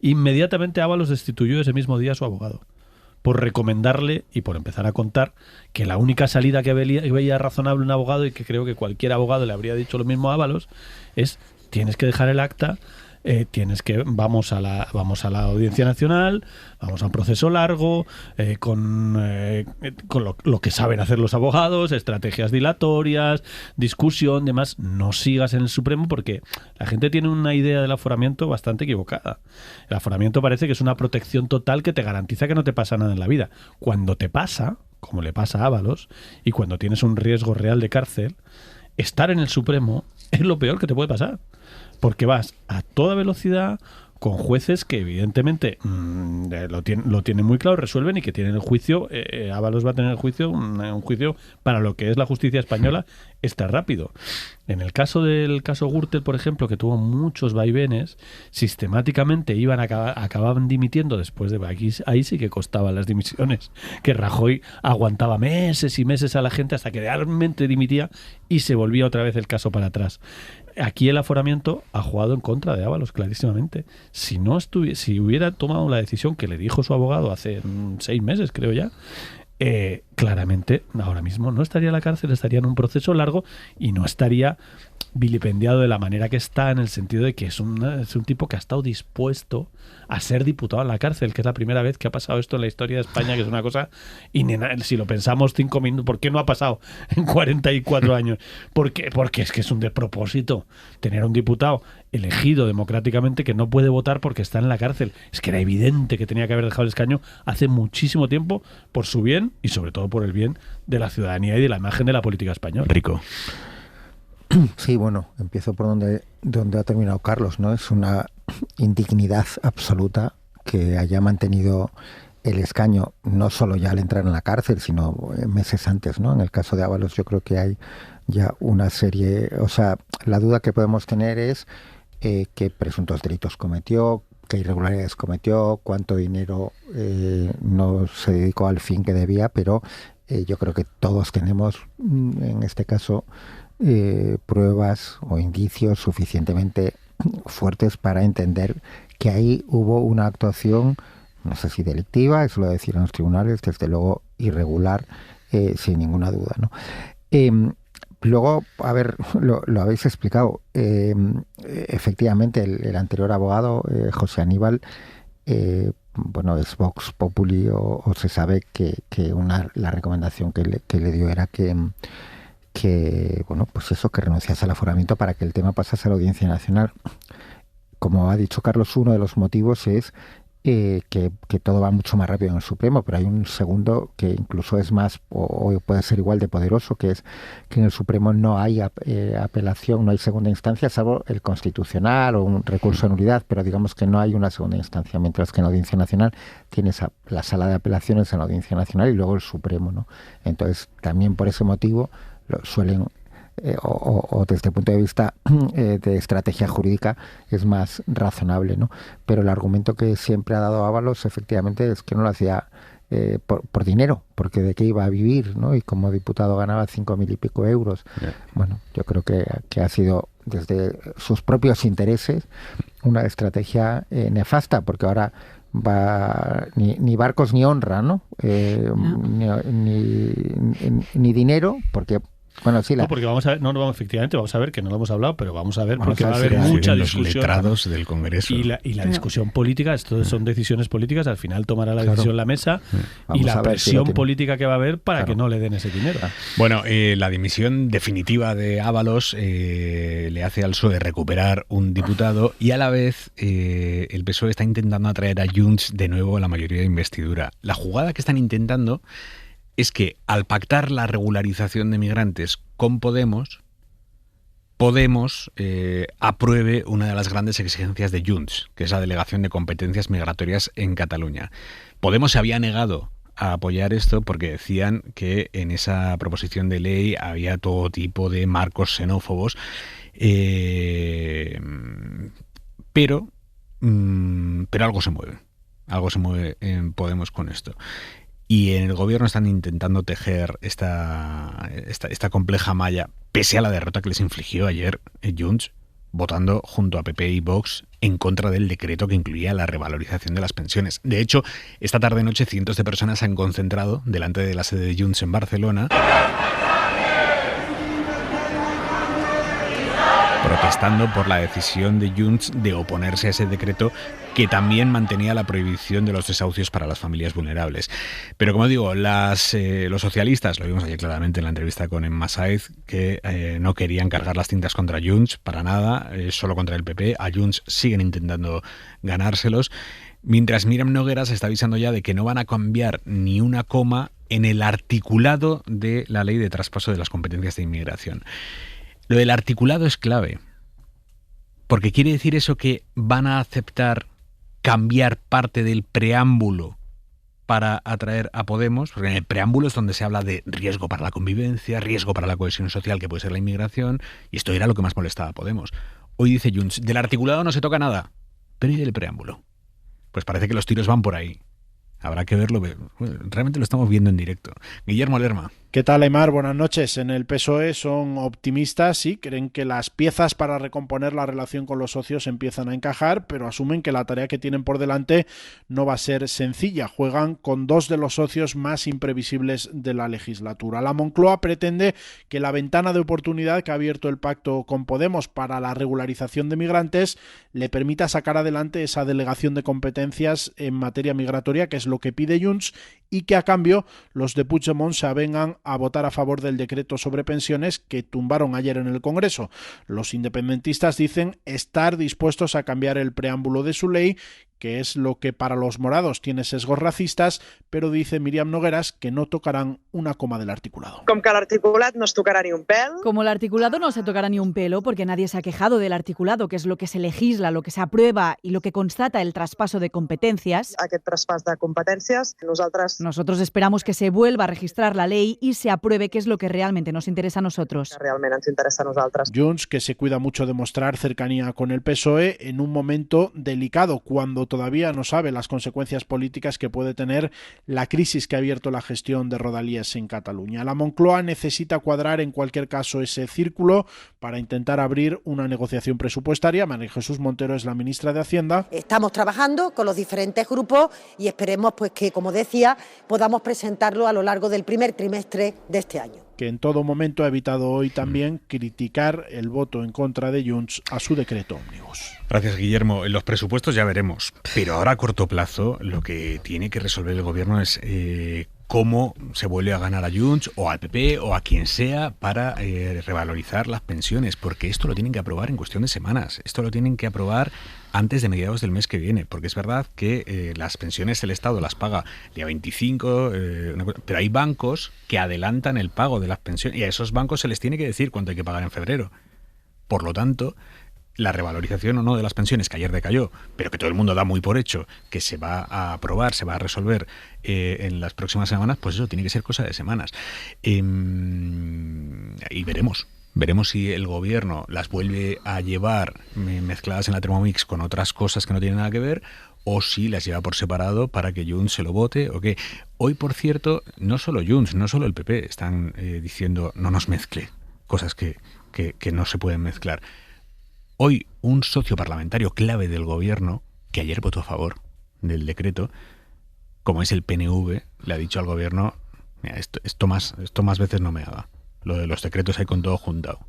Inmediatamente Ábalos destituyó ese mismo día a su abogado por recomendarle y por empezar a contar que la única salida que veía razonable un abogado, y que creo que cualquier abogado le habría dicho lo mismo a Ábalos, es: tienes que dejar el acta, vamos a la Audiencia Nacional, vamos a un proceso largo, con lo que saben hacer los abogados, estrategias dilatorias, discusión, demás. No sigas en el Supremo, porque la gente tiene una idea del aforamiento bastante equivocada. El aforamiento parece que es una protección total que te garantiza que no te pasa nada en la vida. Cuando te pasa, como le pasa a Ábalos, y cuando tienes un riesgo real de cárcel, estar en el Supremo es lo peor que te puede pasar. Porque vas a toda velocidad con jueces que evidentemente lo tienen muy claro, resuelven, y que tienen el juicio. Ábalos va a tener el juicio, un juicio para lo que es la justicia española, está rápido. En el caso del caso Gürtel, por ejemplo, que tuvo muchos vaivenes, sistemáticamente acababan dimitiendo después de... Ahí sí que costaban las dimisiones, que Rajoy aguantaba meses y meses a la gente hasta que realmente dimitía y se volvía otra vez el caso para atrás. Aquí el aforamiento ha jugado en contra de Ábalos clarísimamente. Si hubiera tomado la decisión que le dijo su abogado hace 6 meses, creo ya, claramente ahora mismo no estaría en la cárcel, estaría en un proceso largo y no estaría vilipendiado de la manera que está, en el sentido de que es un tipo que ha estado dispuesto a ser diputado en la cárcel, que es la primera vez que ha pasado esto en la historia de España, que es una cosa inenarrable. Si lo pensamos 5 minutos, ¿por qué no ha pasado en 44 años? Porque es que es un despropósito tener un diputado elegido democráticamente que no puede votar porque está en la cárcel. Es que era evidente que tenía que haber dejado el escaño hace muchísimo tiempo, por su bien y sobre todo por el bien de la ciudadanía y de la imagen de la política española. Rico. Sí, bueno, empiezo por donde ha terminado Carlos, ¿no? Es una indignidad absoluta que haya mantenido el escaño, no solo ya al entrar en la cárcel, sino meses antes, ¿no? En el caso de Ábalos yo creo que hay ya una serie... O sea, la duda que podemos tener es qué presuntos delitos cometió, qué irregularidades cometió, cuánto dinero no se dedicó al fin que debía, pero yo creo que todos tenemos, en este caso... pruebas o indicios suficientemente fuertes para entender que ahí hubo una actuación, no sé si delictiva, eso lo decían los tribunales, desde luego irregular, sin ninguna duda, ¿no? Luego, a ver, lo habéis explicado, efectivamente el anterior abogado, José Aníbal, bueno, es Vox Populi, o se sabe que la recomendación que le dio era que bueno, pues eso, que renunciase al aforamiento para que el tema pasase a la Audiencia Nacional. Como ha dicho Carlos, uno de los motivos es que todo va mucho más rápido en el Supremo, pero hay un segundo que incluso es más, o puede ser igual de poderoso, que es que en el Supremo no hay apelación, no hay segunda instancia, salvo el Constitucional o un recurso de nulidad, pero digamos que no hay una segunda instancia, mientras que en la Audiencia Nacional tienes la Sala de Apelaciones en la Audiencia Nacional y luego el Supremo, ¿no? Entonces, también por ese motivo suelen o desde el punto de vista de estrategia jurídica es más razonable, ¿no? Pero el argumento que siempre ha dado Ábalos efectivamente es que no lo hacía por dinero, porque de qué iba a vivir, ¿no? Y como diputado ganaba 5.000 y pico euros. Bueno, yo creo que ha sido desde sus propios intereses una estrategia nefasta, porque ahora va ni barcos ni honra, ¿no? Ni dinero, porque bueno, sí, porque vamos a ver, efectivamente vamos a ver que no lo hemos hablado, pero vamos a ver porque va a haber mucha discusión. Los letrados del Congreso. Y la discusión política, esto son decisiones políticas, al final tomará la decisión la mesa y la presión política que va a haber para que no le den ese dinero. Bueno, la dimisión definitiva de Ábalos le hace al PSOE recuperar un diputado y a la vez el PSOE está intentando atraer a Junts de nuevo a la mayoría de investidura. La jugada que están intentando es que al pactar la regularización de migrantes con Podemos apruebe una de las grandes exigencias de Junts, que es la delegación de competencias migratorias en Cataluña. Podemos se había negado a apoyar esto porque decían que en esa proposición de ley había todo tipo de marcos xenófobos, pero algo se mueve en Podemos con esto. Y en el gobierno están intentando tejer esta compleja malla, pese a la derrota que les infligió ayer Junts, votando junto a PP y Vox en contra del decreto que incluía la revalorización de las pensiones. De hecho, esta tarde-noche cientos de personas se han concentrado delante de la sede de Junts en Barcelona, protestando por la decisión de Junts de oponerse a ese decreto que también mantenía la prohibición de los desahucios para las familias vulnerables. Pero como digo, los socialistas, lo vimos ayer claramente en la entrevista con Emma Sáez, que no querían cargar las tintas contra Junts para nada, solo contra el PP. A Junts siguen intentando ganárselos, mientras Míriam Nogueras está avisando ya de que no van a cambiar ni una coma en el articulado de la ley de traspaso de las competencias de inmigración. Lo del articulado es clave, porque quiere decir eso que van a aceptar cambiar parte del preámbulo para atraer a Podemos, porque en el preámbulo es donde se habla de riesgo para la convivencia, riesgo para la cohesión social, que puede ser la inmigración, y esto era lo que más molestaba a Podemos. Hoy dice Junts, del articulado no se toca nada, pero ¿y del preámbulo? Pues parece que los tiros van por ahí. Habrá que verlo, realmente lo estamos viendo en directo. Guillermo Lerma. ¿Qué tal, Aymar? Buenas noches. En el PSOE son optimistas y creen que las piezas para recomponer la relación con los socios empiezan a encajar, pero asumen que la tarea que tienen por delante no va a ser sencilla. Juegan con dos de los socios más imprevisibles de la legislatura. La Moncloa pretende que la ventana de oportunidad que ha abierto el pacto con Podemos para la regularización de migrantes le permita sacar adelante esa delegación de competencias en materia migratoria, que es lo que pide Junts, y que a cambio los de Puigdemont se avengan a votar a favor del decreto sobre pensiones que tumbaron ayer en el Congreso. Los independentistas dicen estar dispuestos a cambiar el preámbulo de su ley, que es lo que para los morados tiene sesgos racistas, pero dice Míriam Nogueras que no tocarán una coma del articulado. Como que el articulado no se tocará ni un pelo. Como el articulado no se tocará ni un pelo, porque nadie se ha quejado del articulado, que es lo que se legisla, lo que se aprueba y lo que constata el traspaso de competencias. Aquest traspàs de competències, Nosotros esperamos que se vuelva a registrar la ley y se apruebe, que es lo que realmente nos interesa a nosotros. Que realment ens interessa a nosaltres. Junts, que se cuida mucho de mostrar cercanía con el PSOE en un momento delicado, cuando todavía no sabe las consecuencias políticas que puede tener la crisis que ha abierto la gestión de Rodalies en Cataluña. La Moncloa necesita cuadrar en cualquier caso ese círculo para intentar abrir una negociación presupuestaria. María Jesús Montero es la ministra de Hacienda. Estamos trabajando con los diferentes grupos y esperemos pues que, como decía, podamos presentarlo a lo largo del primer trimestre de este año. Que en todo momento ha evitado hoy también criticar el voto en contra de Junts a su decreto ómnibus. Gracias, Guillermo. En los presupuestos ya veremos, pero ahora a corto plazo lo que tiene que resolver el gobierno es cómo se vuelve a ganar a Junts o al PP o a quien sea para revalorizar las pensiones, porque esto lo tienen que aprobar en cuestión de semanas. Esto lo tienen que aprobar antes de mediados del mes que viene, porque es verdad que las pensiones el Estado las paga día 25, pero hay bancos que adelantan el pago de las pensiones y a esos bancos se les tiene que decir cuánto hay que pagar en febrero. Por lo tanto, la revalorización o no de las pensiones, que ayer decayó, pero que todo el mundo da muy por hecho, que se va a aprobar, se va a resolver en las próximas semanas, pues eso tiene que ser cosa de semanas. Y veremos si el gobierno las vuelve a llevar mezcladas en la Thermomix con otras cosas que no tienen nada que ver, o si las lleva por separado para que Junts se lo vote o qué. Hoy, por cierto, no solo Junts, no solo el PP están diciendo no nos mezcle cosas que no se pueden mezclar. Hoy un socio parlamentario clave del gobierno, que ayer votó a favor del decreto, como es el PNV, le ha dicho al gobierno, mira, esto más veces no me haga. Lo de los decretos hay con todo juntado.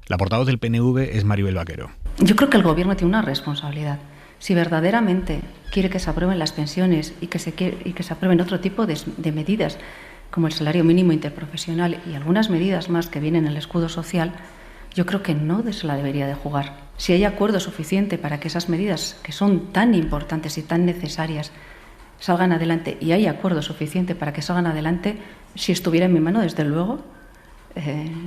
La portavoz del PNV es Maribel Vaquero. Yo creo que el gobierno tiene una responsabilidad. Si verdaderamente quiere que se aprueben las pensiones y que se aprueben otro tipo de medidas, como el salario mínimo interprofesional y algunas medidas más que vienen en el escudo social, yo creo que no se la debería de jugar. Si hay acuerdo suficiente para que esas medidas, que son tan importantes y tan necesarias, salgan adelante, y hay acuerdo suficiente para que salgan adelante, si estuviera en mi mano, desde luego,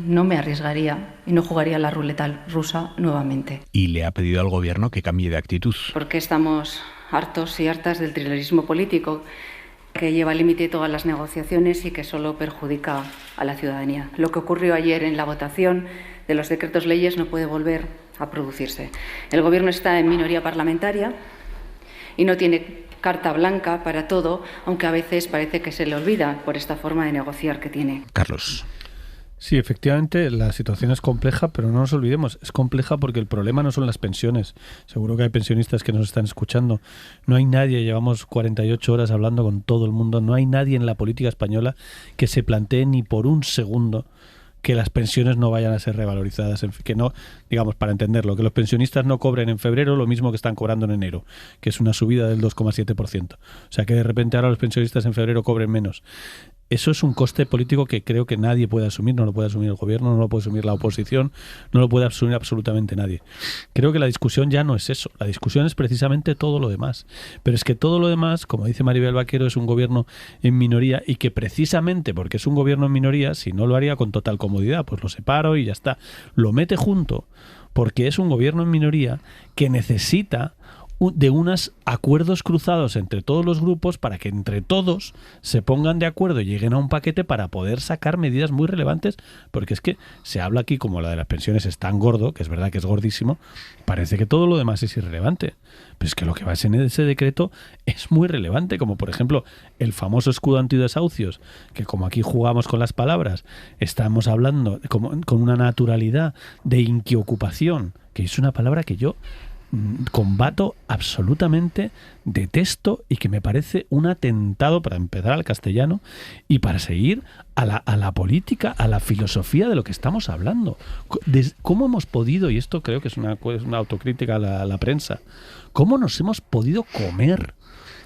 no me arriesgaría y no jugaría la ruleta rusa nuevamente. Y le ha pedido al gobierno que cambie de actitud. Porque estamos hartos y hartas del trilerismo político que lleva al límite todas las negociaciones y que solo perjudica a la ciudadanía. Lo que ocurrió ayer en la votación de los decretos leyes no puede volver a producirse. El gobierno está en minoría parlamentaria y no tiene carta blanca para todo, aunque a veces parece que se le olvida por esta forma de negociar que tiene. Carlos. Sí, efectivamente, la situación es compleja, pero no nos olvidemos, es compleja porque el problema no son las pensiones. Seguro que hay pensionistas que nos están escuchando. No hay nadie, llevamos 48 horas hablando con todo el mundo, no hay nadie en la política española que se plantee ni por un segundo que las pensiones no vayan a ser revalorizadas, que no, digamos, para entenderlo, que los pensionistas no cobren en febrero lo mismo que están cobrando en enero, que es una subida del 2,7%. O sea, que de repente ahora los pensionistas en febrero cobren menos. Eso es un coste político que creo que nadie puede asumir, no lo puede asumir el gobierno, no lo puede asumir la oposición, no lo puede asumir absolutamente nadie. Creo que la discusión ya no es eso, la discusión es precisamente todo lo demás. Pero es que todo lo demás, como dice Maribel Vaquero, es un gobierno en minoría y que precisamente porque es un gobierno en minoría, si no lo haría con total comodidad, pues lo separo y ya está. Lo mete junto porque es un gobierno en minoría que necesita de unos acuerdos cruzados entre todos los grupos para que entre todos se pongan de acuerdo y lleguen a un paquete para poder sacar medidas muy relevantes, porque es que se habla aquí como la de las pensiones es tan gordo, que es verdad que es gordísimo, parece que todo lo demás es irrelevante, pero es que lo que va en ese decreto es muy relevante, como por ejemplo el famoso escudo antidesahucios, que como aquí jugamos con las palabras, estamos hablando con una naturalidad de inquiocupación, que es una palabra que yo combato absolutamente, detesto y que me parece un atentado para empezar al castellano y para seguir a la política, a la filosofía de lo que estamos hablando. ¿Cómo hemos podido, y esto creo que es una autocrítica a la prensa, cómo nos hemos podido comer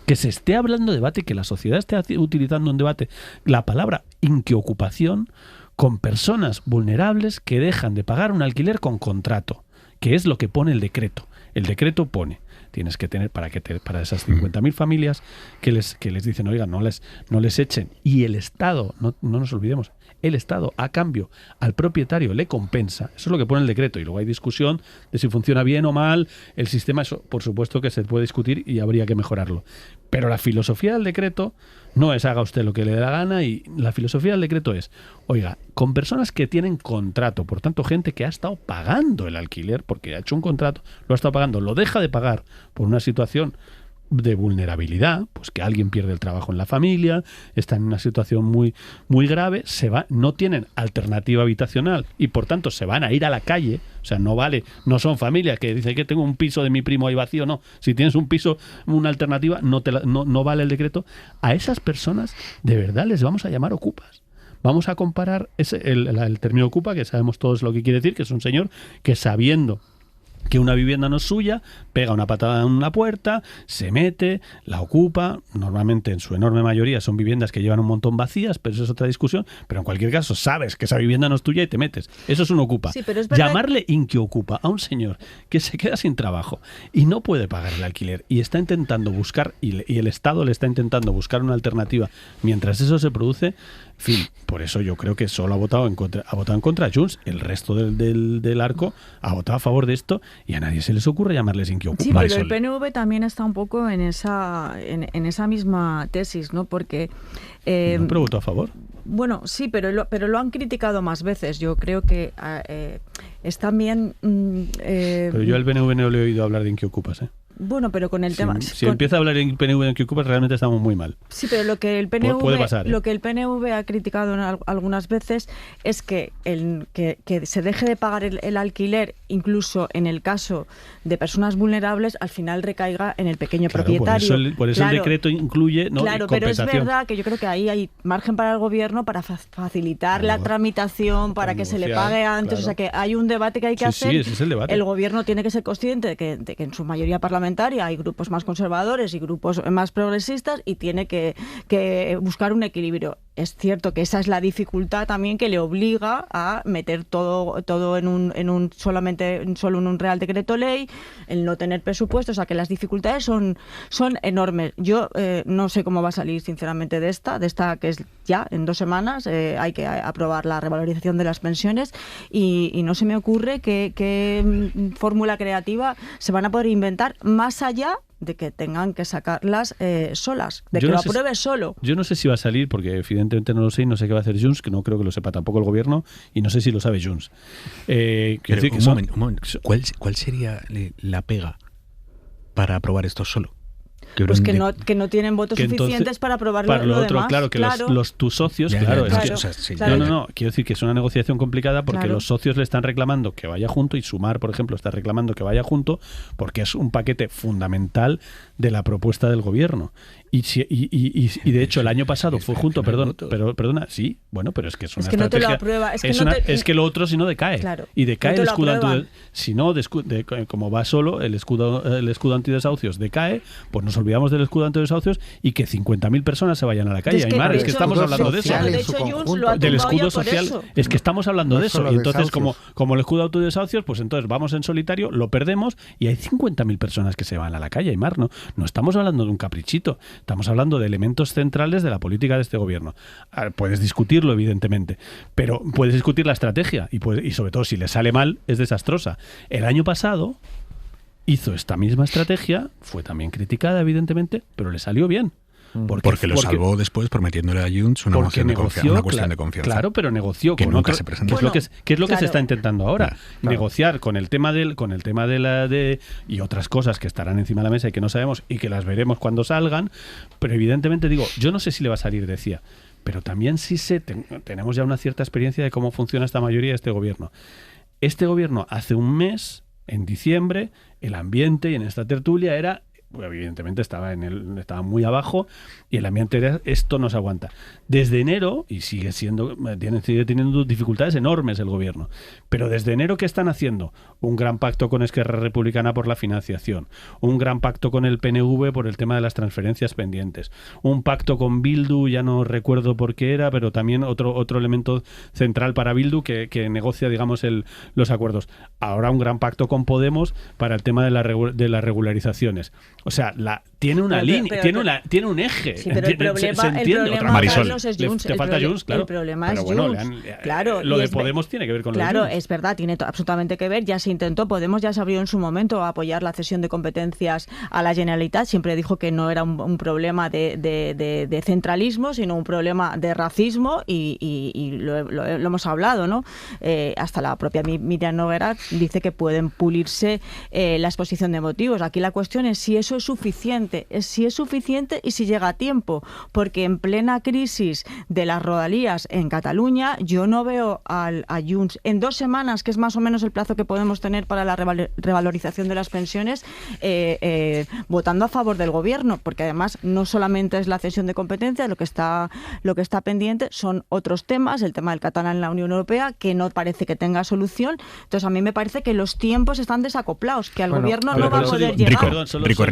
que se esté hablando de debate, que la sociedad esté utilizando en debate la palabra inquiocupación con personas vulnerables que dejan de pagar un alquiler con contrato, que es lo que pone el decreto? El decreto pone, tienes que tener para esas 50.000 familias que les dicen, oiga, no les echen. Y el Estado, no nos olvidemos, el Estado a cambio al propietario le compensa. Eso es lo que pone el decreto. Y luego hay discusión de si funciona bien o mal el sistema. Eso, por supuesto que se puede discutir y habría que mejorarlo. Pero la filosofía del decreto no es haga usted lo que le dé la gana, y la filosofía del decreto es, oiga, con personas que tienen contrato, por tanto gente que ha estado pagando el alquiler porque ha hecho un contrato, lo ha estado pagando, lo deja de pagar por una situación de vulnerabilidad, pues que alguien pierde el trabajo en la familia, está en una situación muy, muy grave, no tienen alternativa habitacional y por tanto se van a ir a la calle. O sea, no son familias que dicen que tengo un piso de mi primo ahí vacío, no. Si tienes un piso, una alternativa, no vale el decreto. A esas personas de verdad les vamos a llamar ocupas. Vamos a comparar el término ocupa, que sabemos todos lo que quiere decir, que es un señor que sabiendo que una vivienda no es suya, pega una patada en una puerta, se mete, la ocupa. Normalmente, en su enorme mayoría, son viviendas que llevan un montón vacías, pero eso es otra discusión. Pero en cualquier caso, sabes que esa vivienda no es tuya y te metes. Eso es un ocupa. Sí, pero es verdad. Llamarle inquiocupa a un señor que se queda sin trabajo y no puede pagar el alquiler y está intentando buscar, y el Estado le está intentando buscar una alternativa mientras eso se produce, en fin, por eso yo creo que solo ha votado en contra Junts. El resto del arco ha votado a favor de esto y a nadie se les ocurre llamarles inquiocupa. Sí, pero el PNV también está un poco en esa misma tesis, ¿no? Porque... ¿No pero votó a favor? Bueno, sí, pero lo han criticado más veces. Yo creo que están bien... pero yo al PNV no le he oído hablar de inquiocupas, ¿eh? Bueno, pero con el tema... Si empieza a hablar en PNV en que ocupas, realmente estamos muy mal. Sí, pero lo que el PNV, puede pasar, ¿eh? Lo que el PNV ha criticado algunas veces es que se deje de pagar el alquiler, incluso en el caso de personas vulnerables, al final recaiga en el pequeño propietario. Por eso el decreto incluye claro, pero es verdad que yo creo que ahí hay margen para el gobierno para facilitar la tramitación, para que se le pague antes. Claro. O sea, que hay un debate que hay que hacer. Sí, ese es el debate. El gobierno tiene que ser consciente de que en su mayoría parlamentaria hay grupos más conservadores y grupos más progresistas y tiene que buscar un equilibrio. Es cierto que esa es la dificultad también que le obliga a meter todo solo en un Real Decreto Ley, el no tener presupuesto, o sea que las dificultades son enormes. Yo no sé cómo va a salir sinceramente de esta que es ya en 2 semanas, hay que aprobar la revalorización de las pensiones y no se me ocurre qué fórmula creativa se van a poder inventar más allá de que tengan que sacarlas solas, de que lo apruebe solo. Yo no sé si va a salir, porque evidentemente no lo sé y no sé qué va a hacer Junts, que no creo que lo sepa tampoco el gobierno, y no sé si lo sabe Junts. Un momento. ¿Cuál sería la pega para aprobar esto solo? Pues que no tienen votos suficientes para aprobar lo otro demás. Claro, que tus socios, quiero decir que es una negociación complicada porque los socios le están reclamando que vaya junto y Sumar, por ejemplo, está reclamando que vaya junto porque es un paquete fundamental de la propuesta del gobierno. Y de hecho el año pasado fue junto, perdona, sí, bueno, pero es que es una estrategia. No te lo aprueba, es que lo otro si no decae. Claro, y decae no el escudo si no, como va solo, el escudo antidesahucios decae, pues nos olvidamos del escudo antidesahucios y que 50.000 personas se vayan a la calle. Aymar, es que estamos hablando de eso. Del escudo social. Es que estamos hablando de eso. Y entonces, como el escudo antidesahucios, pues entonces vamos en solitario, lo perdemos y hay 50.000 personas que se van a la calle. Aymar, no estamos hablando de un caprichito. Estamos hablando de elementos centrales de la política de este gobierno. Puedes discutirlo, evidentemente, pero puedes discutir la estrategia y sobre todo si le sale mal, es desastrosa. El año pasado hizo esta misma estrategia, fue también criticada, evidentemente, pero le salió bien. Porque lo salvó después prometiéndole a Junts una cuestión de confianza. Claro, pero negoció que con nunca otro, se presentó. ¿Qué es lo que se está intentando ahora? Claro. Negociar con el tema y otras cosas que estarán encima de la mesa y que no sabemos y que las veremos cuando salgan, pero evidentemente yo no sé si le va a salir, decía, pero también sí tenemos ya una cierta experiencia de cómo funciona esta mayoría de este gobierno. Este gobierno hace un mes, en diciembre, el ambiente y en esta tertulia era... evidentemente estaba muy abajo y el ambiente era esto no se aguanta. Desde enero, y sigue teniendo dificultades enormes el gobierno, pero desde enero ¿qué están haciendo? Un gran pacto con Esquerra Republicana por la financiación, un gran pacto con el PNV por el tema de las transferencias pendientes, un pacto con Bildu, ya no recuerdo por qué era, pero también otro elemento central para Bildu que negocia, digamos, los acuerdos. Ahora un gran pacto con Podemos para el tema de las regularizaciones. O sea, tiene una línea, tiene un eje. Sí, pero el problema Carlos, es Junts. Te falta Junts, claro. El problema pero es bueno, Junts. Claro, lo de Podemos tiene que ver con lo de Junts. Claro, es verdad, tiene absolutamente que ver. Ya se intentó, Podemos ya se abrió en su momento a apoyar la cesión de competencias a la Generalitat. Siempre dijo que no era un problema de centralismo, sino un problema de racismo y lo hemos hablado, ¿no? Hasta la propia Miriam Noguera dice que pueden pulirse la exposición de motivos. Aquí la cuestión es si eso es suficiente precisamente es si es suficiente y si llega a tiempo, porque en plena crisis de las rodalías en Cataluña yo no veo a Junts en 2 semanas, que es más o menos el plazo que podemos tener para la revalorización de las pensiones, votando a favor del gobierno, porque además no solamente es la cesión de competencias, lo que está pendiente son otros temas, el tema del catalán en la Unión Europea, que no parece que tenga solución. Entonces a mí me parece que los tiempos están desacoplados, que al gobierno no va a poder llegar. Rico.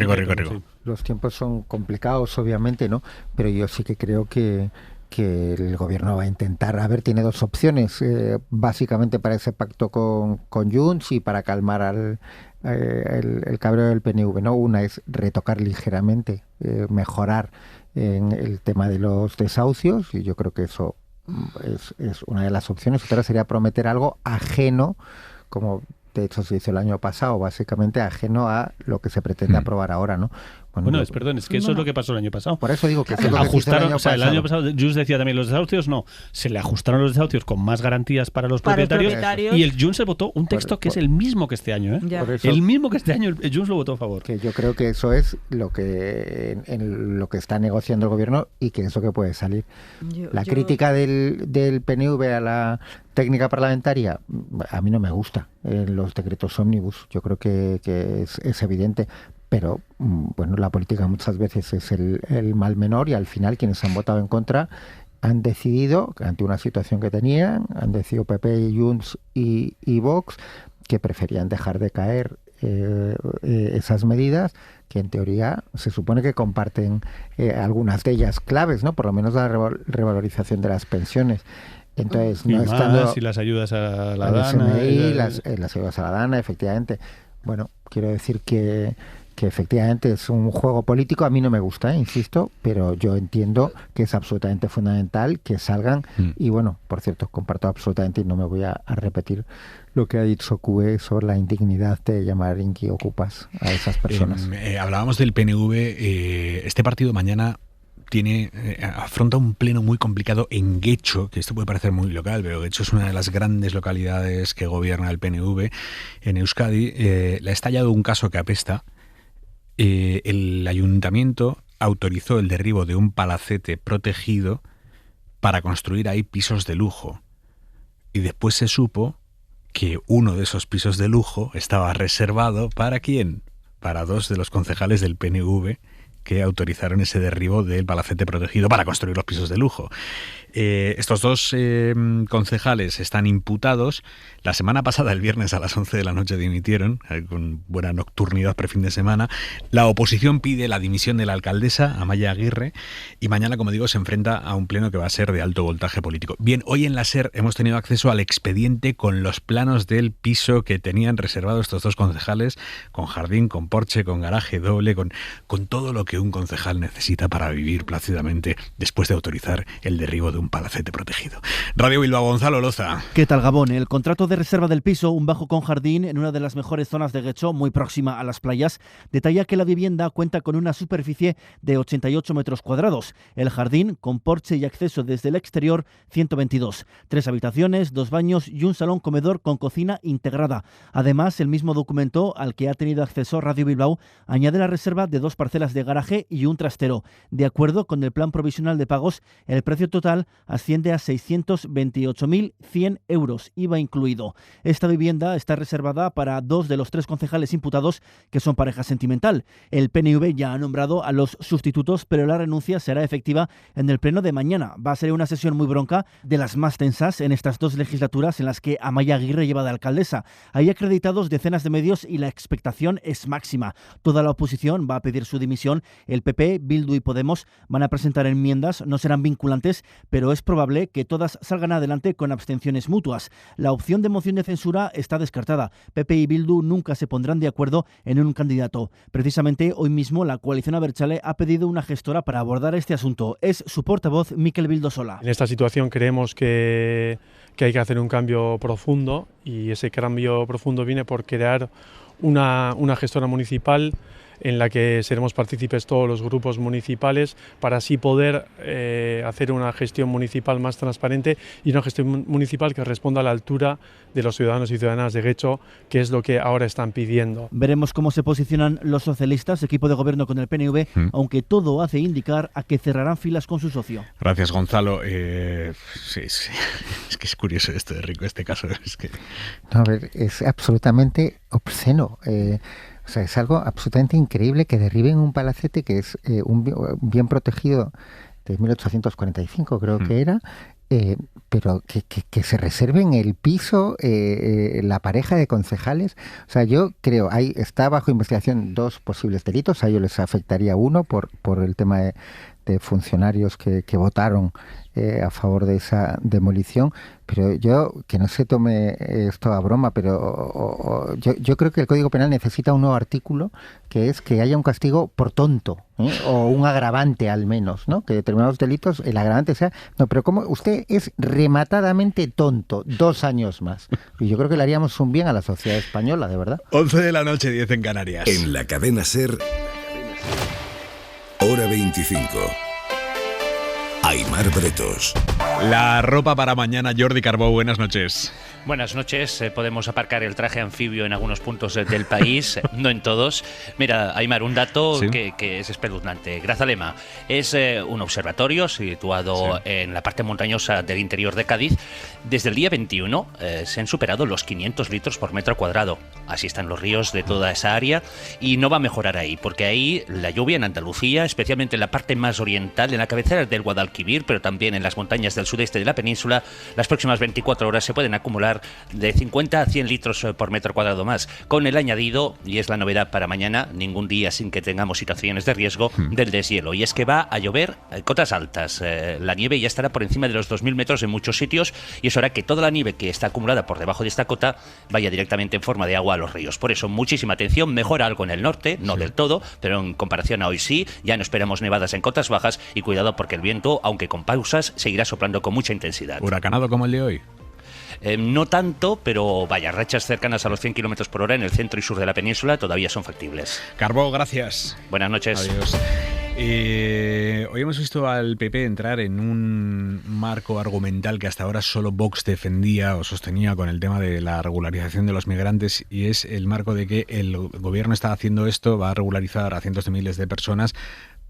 Los tiempos son complicados, obviamente, ¿no? Pero yo sí que creo que el gobierno va a intentar. A ver, tiene 2 opciones, básicamente para ese pacto con Junts y para calmar el cabreo del PNV, ¿no? Una es retocar ligeramente, mejorar en el tema de los desahucios, y yo creo que eso es una de las opciones. Otra sería prometer algo ajeno, como de hecho se hizo el año pasado, básicamente ajeno a lo que se pretende aprobar ahora, ¿no? Es que eso es lo que pasó el año pasado. Por eso digo que ajustaron, el año pasado Junts decía también los desahucios, se le ajustaron los desahucios con más garantías para los propietarios, y el Junts se votó un texto que es el mismo que este año, el mismo que este año el Junts lo votó a favor. Que yo creo que eso es lo que en lo que está negociando el gobierno y que eso que puede salir. La crítica del PNV a la técnica parlamentaria a mí no me gusta en los decretos ómnibus. Yo creo que es evidente. Pero, bueno, la política muchas veces es el mal menor, y al final quienes han votado en contra han decidido, ante una situación que tenían, han decidido PP, Junts y Vox, que preferían dejar de caer esas medidas, que en teoría se supone que comparten algunas de ellas claves, ¿no? Por lo menos la revalorización de las pensiones. Entonces, no estando... Y las ayudas a la DANA. Las ayudas a la DANA, efectivamente. Bueno, quiero decir que efectivamente es un juego político. A mí no me gusta, insisto, pero yo entiendo que es absolutamente fundamental que salgan. Y bueno, por cierto, comparto absolutamente, y no me voy a repetir lo que ha dicho Cue sobre la indignidad de llamar Inki Ocupas a esas personas. Hablábamos del PNV. Este partido mañana afronta un pleno muy complicado en Guecho, que esto puede parecer muy local, pero Guecho es una de las grandes localidades que gobierna el PNV en Euskadi. Le ha estallado un caso que apesta. El ayuntamiento autorizó el derribo de un palacete protegido para construir ahí pisos de lujo. Y después se supo que uno de esos pisos de lujo estaba reservado ¿para quién? Para 2 de los concejales del PNV que autorizaron ese derribo del palacete protegido para construir los pisos de lujo. Estos 2 concejales están imputados. La semana pasada, el viernes a las 11 de la noche, dimitieron, con buena nocturnidad prefin de semana. La oposición pide la dimisión de la alcaldesa, Amaia Aguirre, y mañana, como digo, se enfrenta a un pleno que va a ser de alto voltaje político. Bien, hoy en la SER hemos tenido acceso al expediente con los planos del piso que tenían reservado estos 2 concejales, con jardín, con porche, con garaje doble, con todo lo que un concejal necesita para vivir plácidamente después de autorizar el derribo de un palacete protegido. Radio Bilbao, Gonzalo Loza. ¿Qué tal, Gabón? El contrato de reserva del piso, un bajo con jardín en una de las mejores zonas de Guecho, muy próxima a las playas, detalla que la vivienda cuenta con una superficie de 88 metros cuadrados. El jardín, con porche y acceso desde el exterior, 122. 3 habitaciones, 2 baños y un salón comedor con cocina integrada. Además, el mismo documento al que ha tenido acceso Radio Bilbao añade la reserva de 2 parcelas de garaje y un trastero. De acuerdo con el plan provisional de pagos, el precio total asciende a 628.100 euros, IVA incluido. Esta vivienda está reservada para 2 de los 3 concejales imputados, que son pareja sentimental. El PNV ya ha nombrado a los sustitutos, pero la renuncia será efectiva en el pleno de mañana. Va a ser una sesión muy bronca, de las más tensas en estas 2 legislaturas en las que Amaia Aguirre lleva de alcaldesa. Hay acreditados decenas de medios y la expectación es máxima. Toda la oposición va a pedir su dimisión. El PP, Bildu y Podemos van a presentar enmiendas, no serán vinculantes, pero es probable que todas salgan adelante con abstenciones mutuas. La opción de moción de censura está descartada. PP y Bildu nunca se pondrán de acuerdo en un candidato. Precisamente hoy mismo la coalición Abertzale ha pedido una gestora para abordar este asunto. Es su portavoz, Mikel Bildosola. En esta situación creemos que hay que hacer un cambio profundo, y ese cambio profundo viene por crear una gestora municipal en la que seremos partícipes todos los grupos municipales para así poder hacer una gestión municipal más transparente y una gestión municipal que responda a la altura de los ciudadanos y ciudadanas de Guecho, que es lo que ahora están pidiendo. Veremos cómo se posicionan los socialistas, equipo de gobierno con el PNV, aunque todo hace indicar a que cerrarán filas con su socio. Gracias, Gonzalo. Sí. Es que es curioso esto de Rico, este caso. Es que... No, a ver, es absolutamente obsceno. O sea, es algo absolutamente increíble que derriben un palacete que es un bien protegido de 1845, creo que era, pero que se reserven el piso la pareja de concejales. O sea, yo creo, está bajo investigación 2 posibles delitos. A ellos les afectaría uno por el tema de funcionarios que votaron a favor de esa demolición, pero yo, que no se tome esto a broma, pero yo creo que el Código Penal necesita un nuevo artículo, que es que haya un castigo por tonto, o un agravante al menos, ¿no? Que determinados delitos, el agravante sea... No, pero como usted es rematadamente tonto, 2 años más. Y yo creo que le haríamos un bien a la sociedad española, de verdad. 11 de la noche, 10 en Canarias. En la cadena SER, hora 25. Aimar Bretos. La ropa para mañana, Jordi Carbó, buenas noches. Buenas noches. Podemos aparcar el traje anfibio en algunos puntos del país, no en todos. Mira, Aimar, un dato ¿sí? que es espeluznante. Grazalema es un observatorio situado en la parte montañosa del interior de Cádiz. Desde el día 21 se han superado los 500 litros por metro cuadrado. Así están los ríos de toda esa área y no va a mejorar ahí, porque ahí la lluvia en Andalucía, especialmente en la parte más oriental, en la cabecera del Guadalquivir, pero también en las montañas del sudeste de la península, las próximas 24 horas se pueden acumular de 50 a 100 litros por metro cuadrado más, con el añadido, y es la novedad para mañana, ningún día sin que tengamos situaciones de riesgo, del deshielo. Y es que va a llover cotas altas. La nieve ya estará por encima de los 2.000 metros en muchos sitios, y eso hará que toda la nieve que está acumulada por debajo de esta cota vaya directamente en forma de agua a los ríos. Por eso, muchísima atención. Mejora algo en el norte, no del todo, pero en comparación a hoy sí. Ya no esperamos nevadas en cotas bajas, y cuidado porque el viento, aunque con pausas, seguirá soplando con mucha intensidad. ¿Huracanado como el de hoy? No tanto, pero vaya, rachas cercanas a los 100 km por hora en el centro y sur de la península todavía son factibles. Carbó, gracias. Buenas noches. Adiós. Hoy hemos visto al PP entrar en un marco argumental que hasta ahora solo Vox defendía o sostenía con el tema de la regularización de los migrantes, y es el marco de que el gobierno está haciendo esto, va a regularizar a cientos de miles de personas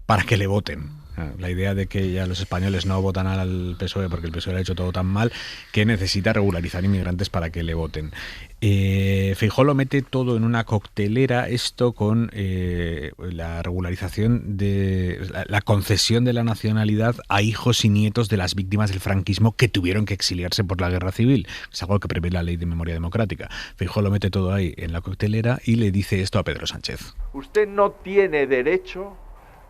para que le voten. La idea de que ya los españoles no votan al PSOE porque el PSOE lo ha hecho todo tan mal, que necesita regularizar inmigrantes para que le voten. Feijóo lo mete todo en una coctelera, esto con la regularización de la concesión de la nacionalidad a hijos y nietos de las víctimas del franquismo que tuvieron que exiliarse por la guerra civil. Es algo que prevé la Ley de Memoria Democrática. Feijóo lo mete todo ahí en la coctelera y le dice esto a Pedro Sánchez. Usted no tiene derecho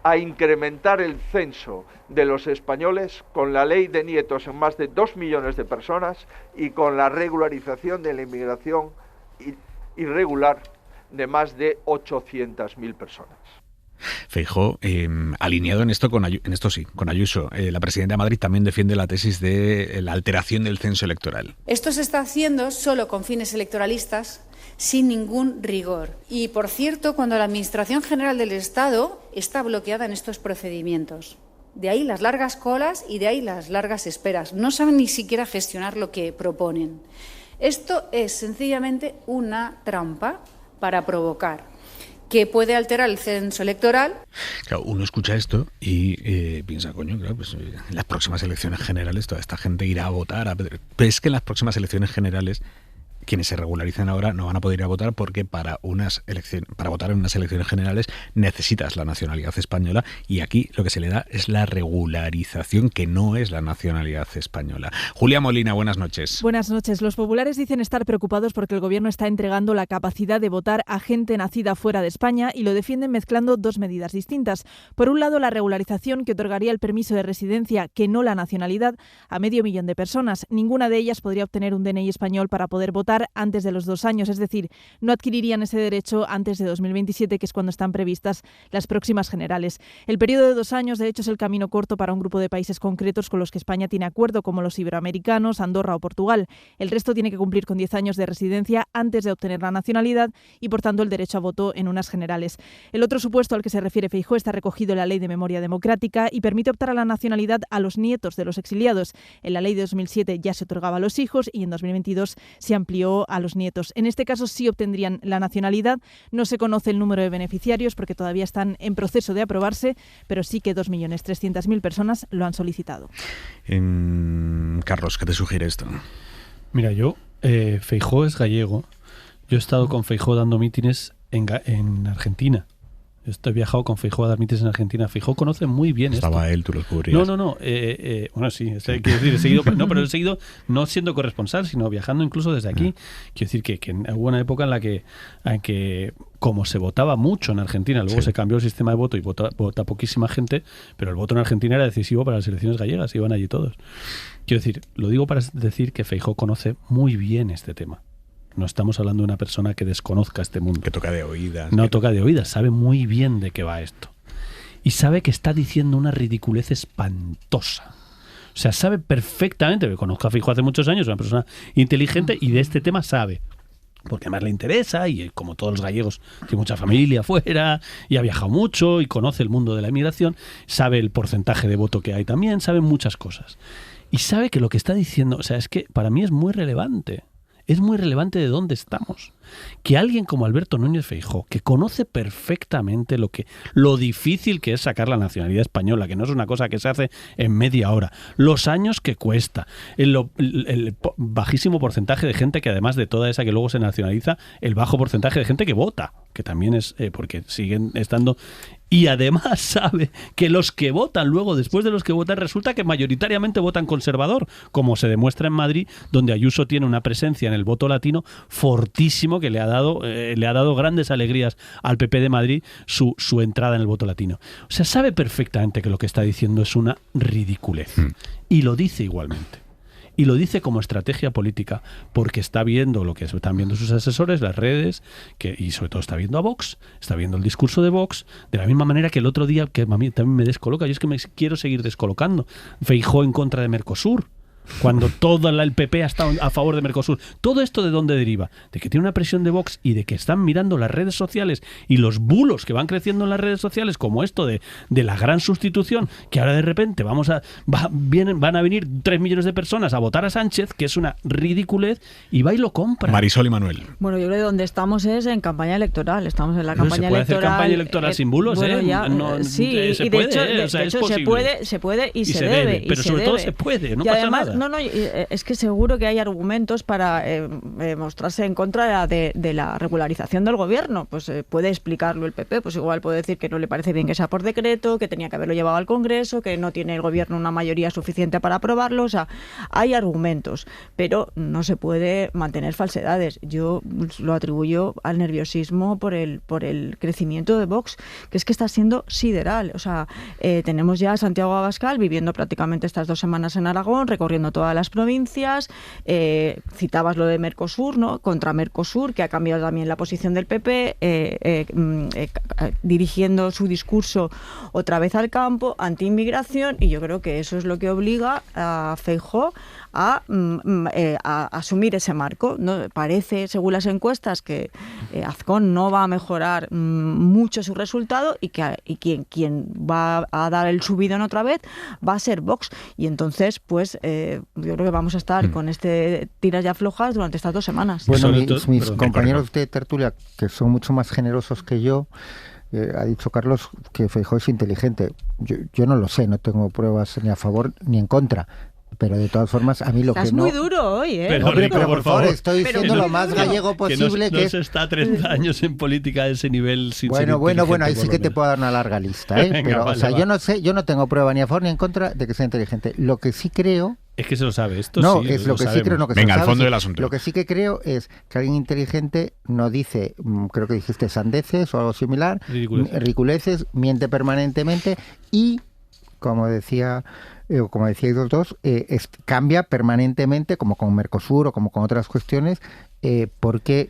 a incrementar el censo de los españoles con la ley de nietos en más de 2 millones de personas y con la regularización de la inmigración irregular de más de 800.000 personas. Feijóo, alineado en esto con Ayuso. La presidenta de Madrid también defiende la tesis de la alteración del censo electoral. Esto se está haciendo solo con fines electoralistas, sin ningún rigor. Y, por cierto, cuando la Administración General del Estado está bloqueada en estos procedimientos. De ahí las largas colas y de ahí las largas esperas. No saben ni siquiera gestionar lo que proponen. Esto es sencillamente una trampa para provocar, que puede alterar el censo electoral. Claro, uno escucha esto y piensa, coño, claro, pues en las próximas elecciones generales toda esta gente irá a votar. Pero es que en las próximas elecciones generales quienes se regularicen ahora no van a poder ir a votar porque para votar en unas elecciones generales necesitas la nacionalidad española, y aquí lo que se le da es la regularización, que no es la nacionalidad española. Julia Molina, buenas noches. Buenas noches. Los populares dicen estar preocupados porque el gobierno está entregando la capacidad de votar a gente nacida fuera de España y lo defienden mezclando 2 medidas distintas. Por un lado, la regularización, que otorgaría el permiso de residencia, que no la nacionalidad, a 500.000 de personas. Ninguna de ellas podría obtener un DNI español para poder votar, votar antes de los 2 años, es decir, no adquirirían ese derecho antes de 2027, que es cuando están previstas las próximas generales. El periodo de 2 años, de hecho, es el camino corto para un grupo de países concretos con los que España tiene acuerdo, como los iberoamericanos, Andorra o Portugal. El resto tiene que cumplir con 10 años de residencia antes de obtener la nacionalidad y, por tanto, el derecho a voto en unas generales. El otro supuesto al que se refiere Feijóo está recogido en la Ley de Memoria Democrática y permite optar a la nacionalidad a los nietos de los exiliados. En la Ley de 2007 ya se otorgaba a los hijos y en 2022 se amplió a los nietos. En este caso sí obtendrían la nacionalidad. No se conoce el número de beneficiarios porque todavía están en proceso de aprobarse, pero sí que 2.300.000 personas lo han solicitado. Carlos, ¿qué te sugiere esto? Mira, Feijóo es gallego. Yo he estado con Feijóo dando mítines en Argentina. He viajado con Feijóo a dar mítines en Argentina. Feijóo conoce muy bien Estaba esto. él, tú lo cubrías. No. Bueno, sí. Quiero decir, he seguido, pero he seguido no siendo corresponsal, sino viajando incluso desde aquí. Quiero decir que hubo una época en la que como se votaba mucho en Argentina, luego se cambió el sistema de voto y vota poquísima gente, pero el voto en Argentina era decisivo para las elecciones gallegas, iban allí todos. Quiero decir, lo digo para decir que Feijóo conoce muy bien este tema. No estamos hablando de una persona que desconozca este mundo. Que toca de oídas. No toca de oídas, sabe muy bien de qué va esto. Y sabe que está diciendo una ridiculez espantosa. O sea, sabe perfectamente, que conozco a Feijóo hace muchos años, es una persona inteligente y de este tema sabe. Porque además le interesa y como todos los gallegos tiene mucha familia afuera y ha viajado mucho y conoce el mundo de la inmigración, sabe el porcentaje de voto que hay también, sabe muchas cosas. Y sabe que lo que está diciendo, o sea, es que para mí es muy relevante. Es muy relevante de dónde estamos. Que alguien como Alberto Núñez Feijóo, que conoce perfectamente lo difícil que es sacar la nacionalidad española, que no es una cosa que se hace en media hora, los años que cuesta, el bajísimo porcentaje de gente que además de toda esa que luego se nacionaliza, el bajo porcentaje de gente que vota, que también es porque siguen estando... Y además sabe que los que votan luego, después de los que votan, resulta que mayoritariamente votan conservador, como se demuestra en Madrid, donde Ayuso tiene una presencia en el voto latino fortísimo que le ha dado grandes alegrías al PP de Madrid su entrada en el voto latino. O sea, sabe perfectamente que lo que está diciendo es una ridiculez. Y lo dice igualmente. Y lo dice como estrategia política, porque está viendo lo que están viendo sus asesores, las redes, y sobre todo está viendo a Vox, está viendo el discurso de Vox, de la misma manera que el otro día, que a mí también me descoloca, yo es que me quiero seguir descolocando, Feijóo en contra de Mercosur, cuando todo el PP ha estado a favor de Mercosur. ¿Todo esto de dónde deriva? De que tiene una presión de Vox y de que están mirando las redes sociales y los bulos que van creciendo en las redes sociales, como esto de la gran sustitución, que ahora de repente van a venir 3 millones de personas a votar a Sánchez, que es una ridiculez, y va y lo compra. Marisol y Manuel. Bueno, yo creo que donde estamos es en campaña electoral. Estamos en la campaña electoral. ¿Se puede hacer campaña electoral sin bulos? Bueno, ya, sí, se y puede, de hecho se puede y se debe. Pero sobre todo se puede, no y pasa además, nada. No, es que seguro que hay argumentos para mostrarse en contra de la regularización del gobierno. Pues puede explicarlo el PP, pues igual puede decir que no le parece bien que sea por decreto, que tenía que haberlo llevado al Congreso, que no tiene el gobierno una mayoría suficiente para aprobarlo. O sea, hay argumentos, pero no se puede mantener falsedades. Yo lo atribuyo al nerviosismo por el crecimiento de Vox, que es que está siendo sideral. O sea, tenemos ya a Santiago Abascal viviendo prácticamente estas 2 semanas en Aragón, recorriendo todas las provincias. Citabas lo de Mercosur, ¿no? Contra Mercosur, que ha cambiado también la posición del PP, dirigiendo su discurso otra vez al campo, anti-inmigración, y yo creo que eso es lo que obliga a Feijóo a asumir ese marco, ¿no? Parece, según las encuestas, que Azcón no va a mejorar mucho su resultado y quien va a dar el subidón otra vez va a ser Vox. Y entonces, pues, yo creo que vamos a estar con este tiras y aflojas durante estas 2 semanas. Bueno, mis compañeros de tertulia, que son mucho más generosos que yo, ha dicho Carlos que Feijóo es inteligente. Yo no lo sé, no tengo pruebas ni a favor ni en contra. Pero de todas formas, a mí lo Estás que no... muy duro hoy, ¿eh? Pero, Rico, por favor, estoy diciendo lo más gallego posible. Que no se está 30 años en política a ese nivel sin ser Bueno, ahí sí que te puedo dar una larga lista, ¿eh? Venga, pero, vale, o sea, yo no sé, yo no tengo prueba ni a favor ni en contra de que sea inteligente. Lo que sí creo... Es que se lo sabe, esto no, sí, es lo que sabemos. sí creo, no que Venga, se lo al sabe, fondo sí. del asunto. Lo que sí que creo es que alguien inteligente no dice, creo que dijiste sandeces o algo similar, ridiculeces, miente permanentemente y, como decía como decíais los dos, cambia permanentemente, como con Mercosur o como con otras cuestiones, porque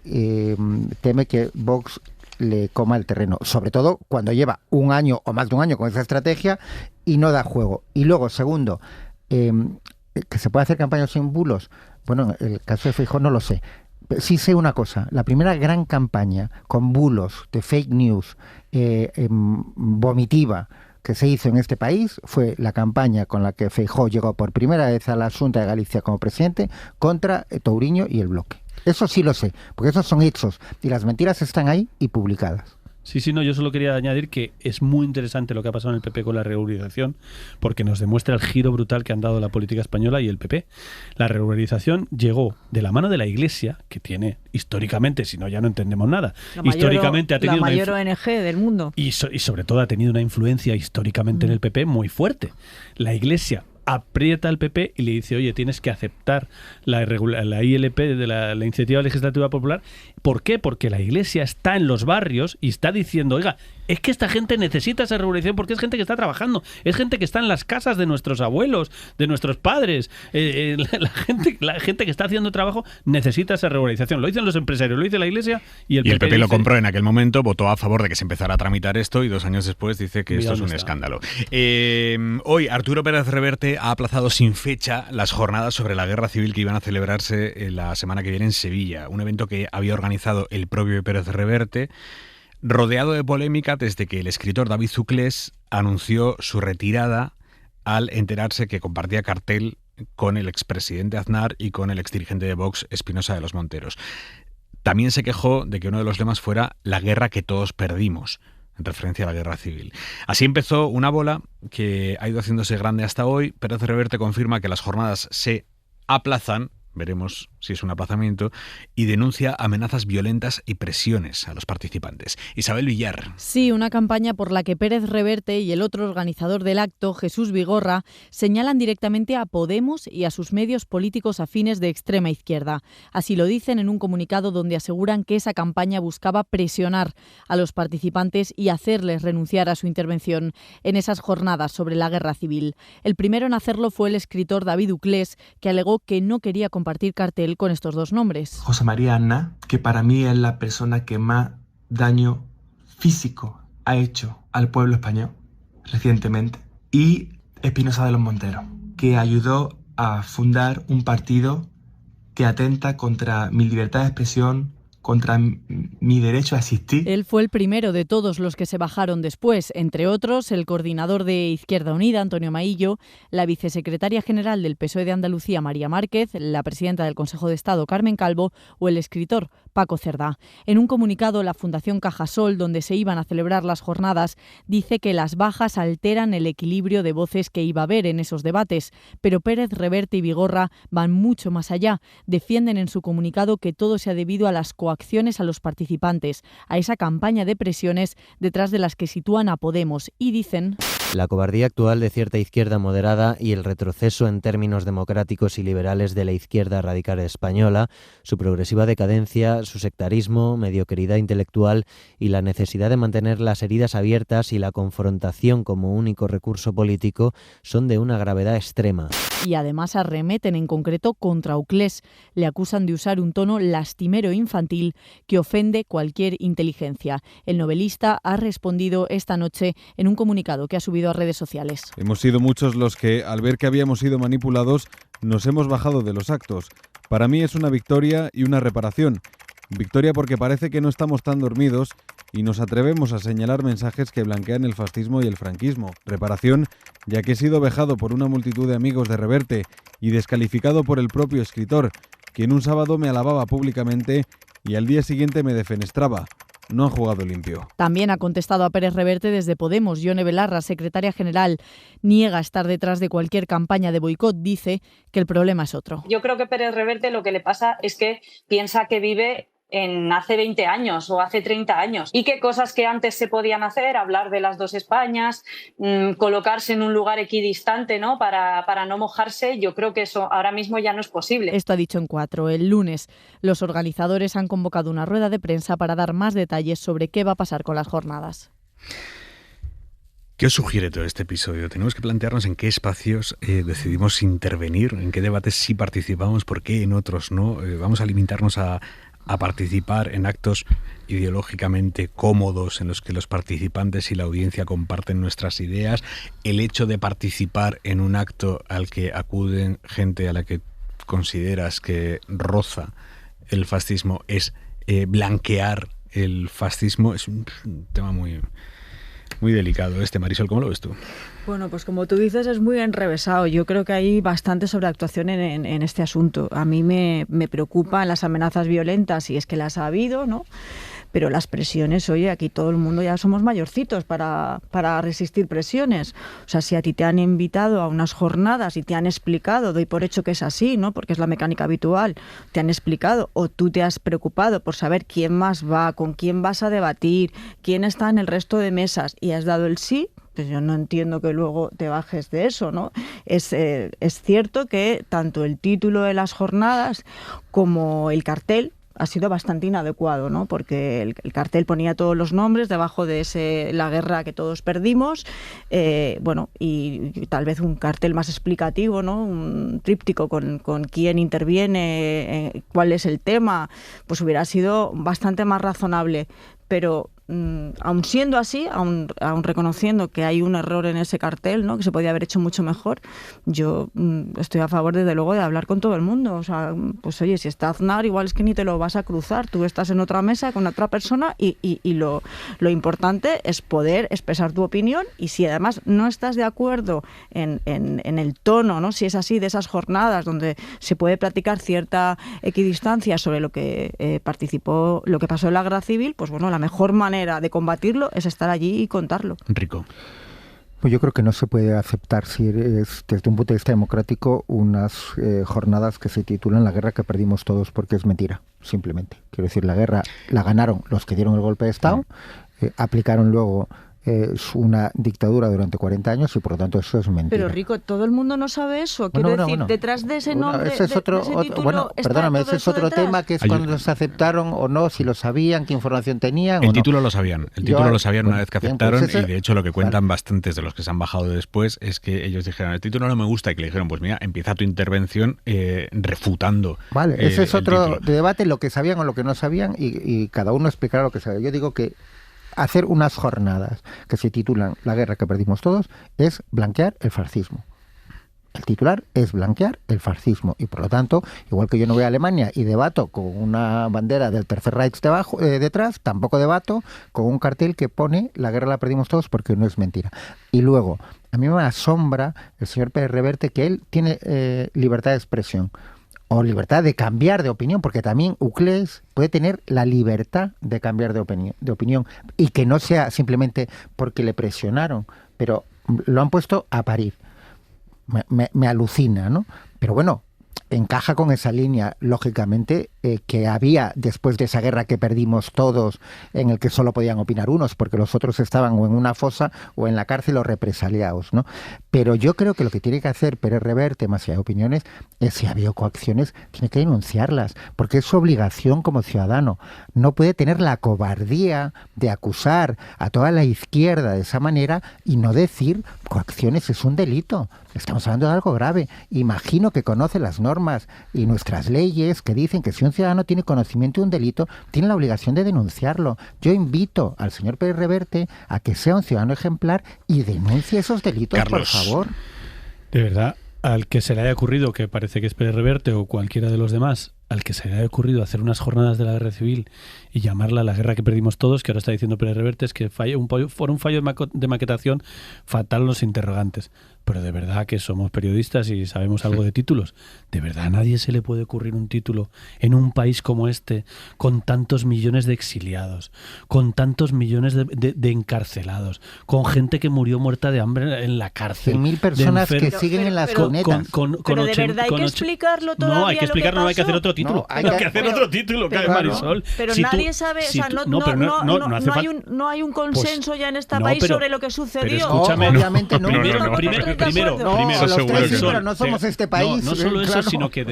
teme que Vox le coma el terreno, sobre todo cuando lleva un año o más de un año con esa estrategia y no da juego. Y luego, segundo, que se puede hacer campaña sin bulos. Bueno, el caso de Feijóo no lo sé. Sí sé una cosa, la primera gran campaña con bulos de fake news vomitiva que se hizo en este país fue la campaña con la que Feijóo llegó por primera vez a la Xunta de Galicia como presidente contra Touriño y el Bloque. Eso sí lo sé, porque esos son hechos y las mentiras están ahí y publicadas. Sí, no, yo solo quería añadir que es muy interesante lo que ha pasado en el PP con la regularización, porque nos demuestra el giro brutal que han dado la política española y el PP. La regularización llegó de la mano de la Iglesia, que tiene históricamente, si no ya no entendemos nada, históricamente ha tenido la mayor ONG del mundo. Y sobre todo ha tenido una influencia históricamente en el PP muy fuerte. La Iglesia aprieta al PP y le dice, oye, tienes que aceptar la ILP de la Iniciativa Legislativa Popular. ¿Por qué? Porque la Iglesia está en los barrios y está diciendo, oiga, es que esta gente necesita esa regularización porque es gente que está trabajando, es gente que está en las casas de nuestros abuelos, de nuestros padres, la gente que está haciendo trabajo necesita esa regularización. Lo dicen los empresarios, lo dice la Iglesia y el PP lo compró en aquel momento, votó a favor de que se empezara a tramitar esto y 2 años después dice que esto es un escándalo. Hoy Arturo Pérez Reverte ha aplazado sin fecha las jornadas sobre la guerra civil que iban a celebrarse la semana que viene en Sevilla, un evento que había organizado el propio Pérez Reverte, rodeado de polémica desde que el escritor David Zuclés anunció su retirada al enterarse que compartía cartel con el expresidente Aznar y con el exdirigente de Vox, Espinosa de los Monteros. También se quejó de que uno de los lemas fuera la guerra que todos perdimos, en referencia a la guerra civil. Así empezó una bola que ha ido haciéndose grande hasta hoy. Pérez Reverte confirma que las jornadas se aplazan, veremos si es un aplazamiento, y denuncia amenazas violentas y presiones a los participantes. Isabel Villar. Sí, una campaña por la que Pérez Reverte y el otro organizador del acto, Jesús Vigorra, señalan directamente a Podemos y a sus medios políticos afines de extrema izquierda. Así lo dicen en un comunicado donde aseguran que esa campaña buscaba presionar a los participantes y hacerles renunciar a su intervención en esas jornadas sobre la guerra civil. El primero en hacerlo fue el escritor David Uclés, que alegó que no quería compartir cartel con estos dos nombres. José María Aznar, que para mí es la persona que más daño físico ha hecho al pueblo español recientemente, y Espinosa de los Monteros, que ayudó a fundar un partido que atenta contra mi libertad de expresión, contra mi derecho a existir. Él fue el primero de todos los que se bajaron después, entre otros el coordinador de Izquierda Unida, Antonio Maillo, la vicesecretaria general del PSOE de Andalucía, María Márquez, la presidenta del Consejo de Estado, Carmen Calvo, o el escritor Paco Cerdá. En un comunicado, la Fundación Cajasol, donde se iban a celebrar las jornadas, dice que las bajas alteran el equilibrio de voces que iba a haber en esos debates, pero Pérez Reverte y Vigorra van mucho más allá. Defienden en su comunicado que todo se ha debido a las coacciones a los participantes, a esa campaña de presiones detrás de las que sitúan a Podemos, y dicen: la cobardía actual de cierta izquierda moderada y el retroceso en términos democráticos y liberales de la izquierda radical española, su progresiva decadencia, su sectarismo, mediocridad intelectual y la necesidad de mantener las heridas abiertas y la confrontación como único recurso político son de una gravedad extrema. Y además arremeten en concreto contra Uclés. Le acusan de usar un tono lastimero e infantil que ofende cualquier inteligencia. El novelista ha respondido esta noche en un comunicado que ha subido a redes sociales. Hemos sido muchos los que, al ver que habíamos sido manipulados, nos hemos bajado de los actos. Para mí es una victoria y una reparación. Victoria porque parece que no estamos tan dormidos y nos atrevemos a señalar mensajes que blanquean el fascismo y el franquismo. Reparación, ya que he sido vejado por una multitud de amigos de Reverte y descalificado por el propio escritor, quien un sábado me alababa públicamente y al día siguiente me defenestraba. No han jugado limpio. También ha contestado a Pérez Reverte desde Podemos. Yone Belarra, secretaria general, niega estar detrás de cualquier campaña de boicot. Dice que el problema es otro. Yo creo que Pérez Reverte lo que le pasa es que piensa que vive en hace 20 años o hace 30 años y que cosas que antes se podían hacer, hablar de las dos Españas, colocarse en un lugar equidistante, ¿no? para no mojarse, yo creo que eso ahora mismo ya no es posible. Esto ha dicho en 4. El lunes los organizadores han convocado una rueda de prensa para dar más detalles sobre qué va a pasar con las jornadas. ¿Qué os sugiere todo este episodio? Tenemos que plantearnos en qué espacios decidimos intervenir, en qué debates sí participamos, por qué en otros no. Vamos a limitarnos a participar en actos ideológicamente cómodos en los que los participantes y la audiencia comparten nuestras ideas. El hecho de participar en un acto al que acuden gente a la que consideras que roza el fascismo es blanquear el fascismo. Es un tema muy delicado Marisol, ¿cómo lo ves tú? Bueno, pues como tú dices, es muy enrevesado. Yo creo que hay bastante sobreactuación en este asunto. A mí me preocupan las amenazas violentas, y es que las ha habido, ¿no? Pero las presiones, oye, aquí todo el mundo ya somos mayorcitos para resistir presiones. O sea, si a ti te han invitado a unas jornadas y te han explicado, doy por hecho que es así, ¿no? Porque es la mecánica habitual, te han explicado, o tú te has preocupado por saber quién más va, con quién vas a debatir, quién está en el resto de mesas, y has dado el sí, pues yo no entiendo que luego te bajes de eso, ¿no? Es cierto que tanto el título de las jornadas como el cartel ha sido bastante inadecuado, ¿no? Porque el cartel ponía todos los nombres debajo de la guerra que todos perdimos, y tal vez un cartel más explicativo, ¿no? Un tríptico con quién interviene, cuál es el tema, pues hubiera sido bastante más razonable. Pero aun siendo así, aun reconociendo que hay un error en ese cartel, ¿no? Que se podía haber hecho mucho mejor, yo estoy a favor, desde luego, de hablar con todo el mundo. O sea, pues oye, si está Aznar, igual es que ni te lo vas a cruzar, tú estás en otra mesa con otra persona y lo importante es poder expresar tu opinión, y si además no estás de acuerdo en el tono, ¿no? Si es así, de esas jornadas donde se puede practicar cierta equidistancia sobre lo que lo que pasó en la guerra civil, pues bueno, la mejor manera de combatirlo es estar allí y contarlo. Rico. Pues yo creo que no se puede aceptar, desde un punto de vista democrático, unas jornadas que se titulan La guerra que perdimos todos, porque es mentira, simplemente. Quiero decir, la guerra la ganaron los que dieron el golpe de Estado, aplicaron luego una dictadura durante 40 años, y por lo tanto eso es mentira. Pero Rico, todo el mundo no sabe eso. Quiero decir, detrás de ese nombre, ese es otro, ese es otro tema, que es cuando se aceptaron o no, si lo sabían, qué información tenían. El título lo sabían. Lo sabían una vez que aceptaron, y de hecho lo que cuentan bastantes de los que se han bajado después es que ellos dijeron, el título no me gusta, y que le dijeron, pues mira, empieza tu intervención refutando. Vale, ese es otro debate, lo que sabían o lo que no sabían, y cada uno explicará lo que sabe. Yo digo que hacer unas jornadas que se titulan La guerra que perdimos todos es blanquear el fascismo. El titular es blanquear el fascismo, y por lo tanto, igual que yo no voy a Alemania y debato con una bandera del Tercer Reich detrás, tampoco debato con un cartel que pone La guerra la perdimos todos, porque no es mentira. Y luego, a mí me asombra el señor Pérez Reverte, que él tiene libertad de expresión o libertad de cambiar de opinión, porque también Uclés puede tener la libertad de cambiar de opinión, y que no sea simplemente porque le presionaron, pero lo han puesto a parir. Me alucina, ¿no? Pero bueno, encaja con esa línea, lógicamente, que había después de esa guerra que perdimos todos, en el que solo podían opinar unos, porque los otros estaban o en una fosa o en la cárcel o represaliados, ¿no? Pero yo creo que lo que tiene que hacer Pérez Reverte, más allá de opiniones, es, si ha habido coacciones, tiene que denunciarlas, porque es su obligación como ciudadano. No puede tener la cobardía de acusar a toda la izquierda de esa manera y no decir coacciones es un delito. Estamos hablando de algo grave. Imagino que conoce las normas y nuestras leyes, que dicen que si un ciudadano tiene conocimiento de un delito, tiene la obligación de denunciarlo. Yo invito al señor Pérez Reverte a que sea un ciudadano ejemplar y denuncie esos delitos, Carlos, por favor. De verdad, al que se le haya ocurrido, que parece que es Pérez Reverte o cualquiera de los demás, al que se le haya ocurrido hacer unas jornadas de la guerra civil y llamarla La guerra que perdimos todos, que ahora está diciendo Pérez Reverte, es que fue un fallo de maquetación fatal los interrogantes. Pero de verdad que somos periodistas y sabemos algo de títulos. ¿De verdad a nadie se le puede ocurrir un título en un país como este, con tantos millones de exiliados, con tantos millones de encarcelados, con gente que murió muerta de hambre en la cárcel? 100.000 personas que siguen en las cunetas. Pero de verdad hay que explicarlo todavía. No, hay que explicarlo, no hay que hacer otro título. No, hay que hacer otro título, Marisol. Pero nadie sabe, no hay un consenso ya en este país sobre lo que sucedió. Pero escúchame, obviamente no. Primero primero, los tres sí, pero no somos este país. No solo eso, sino que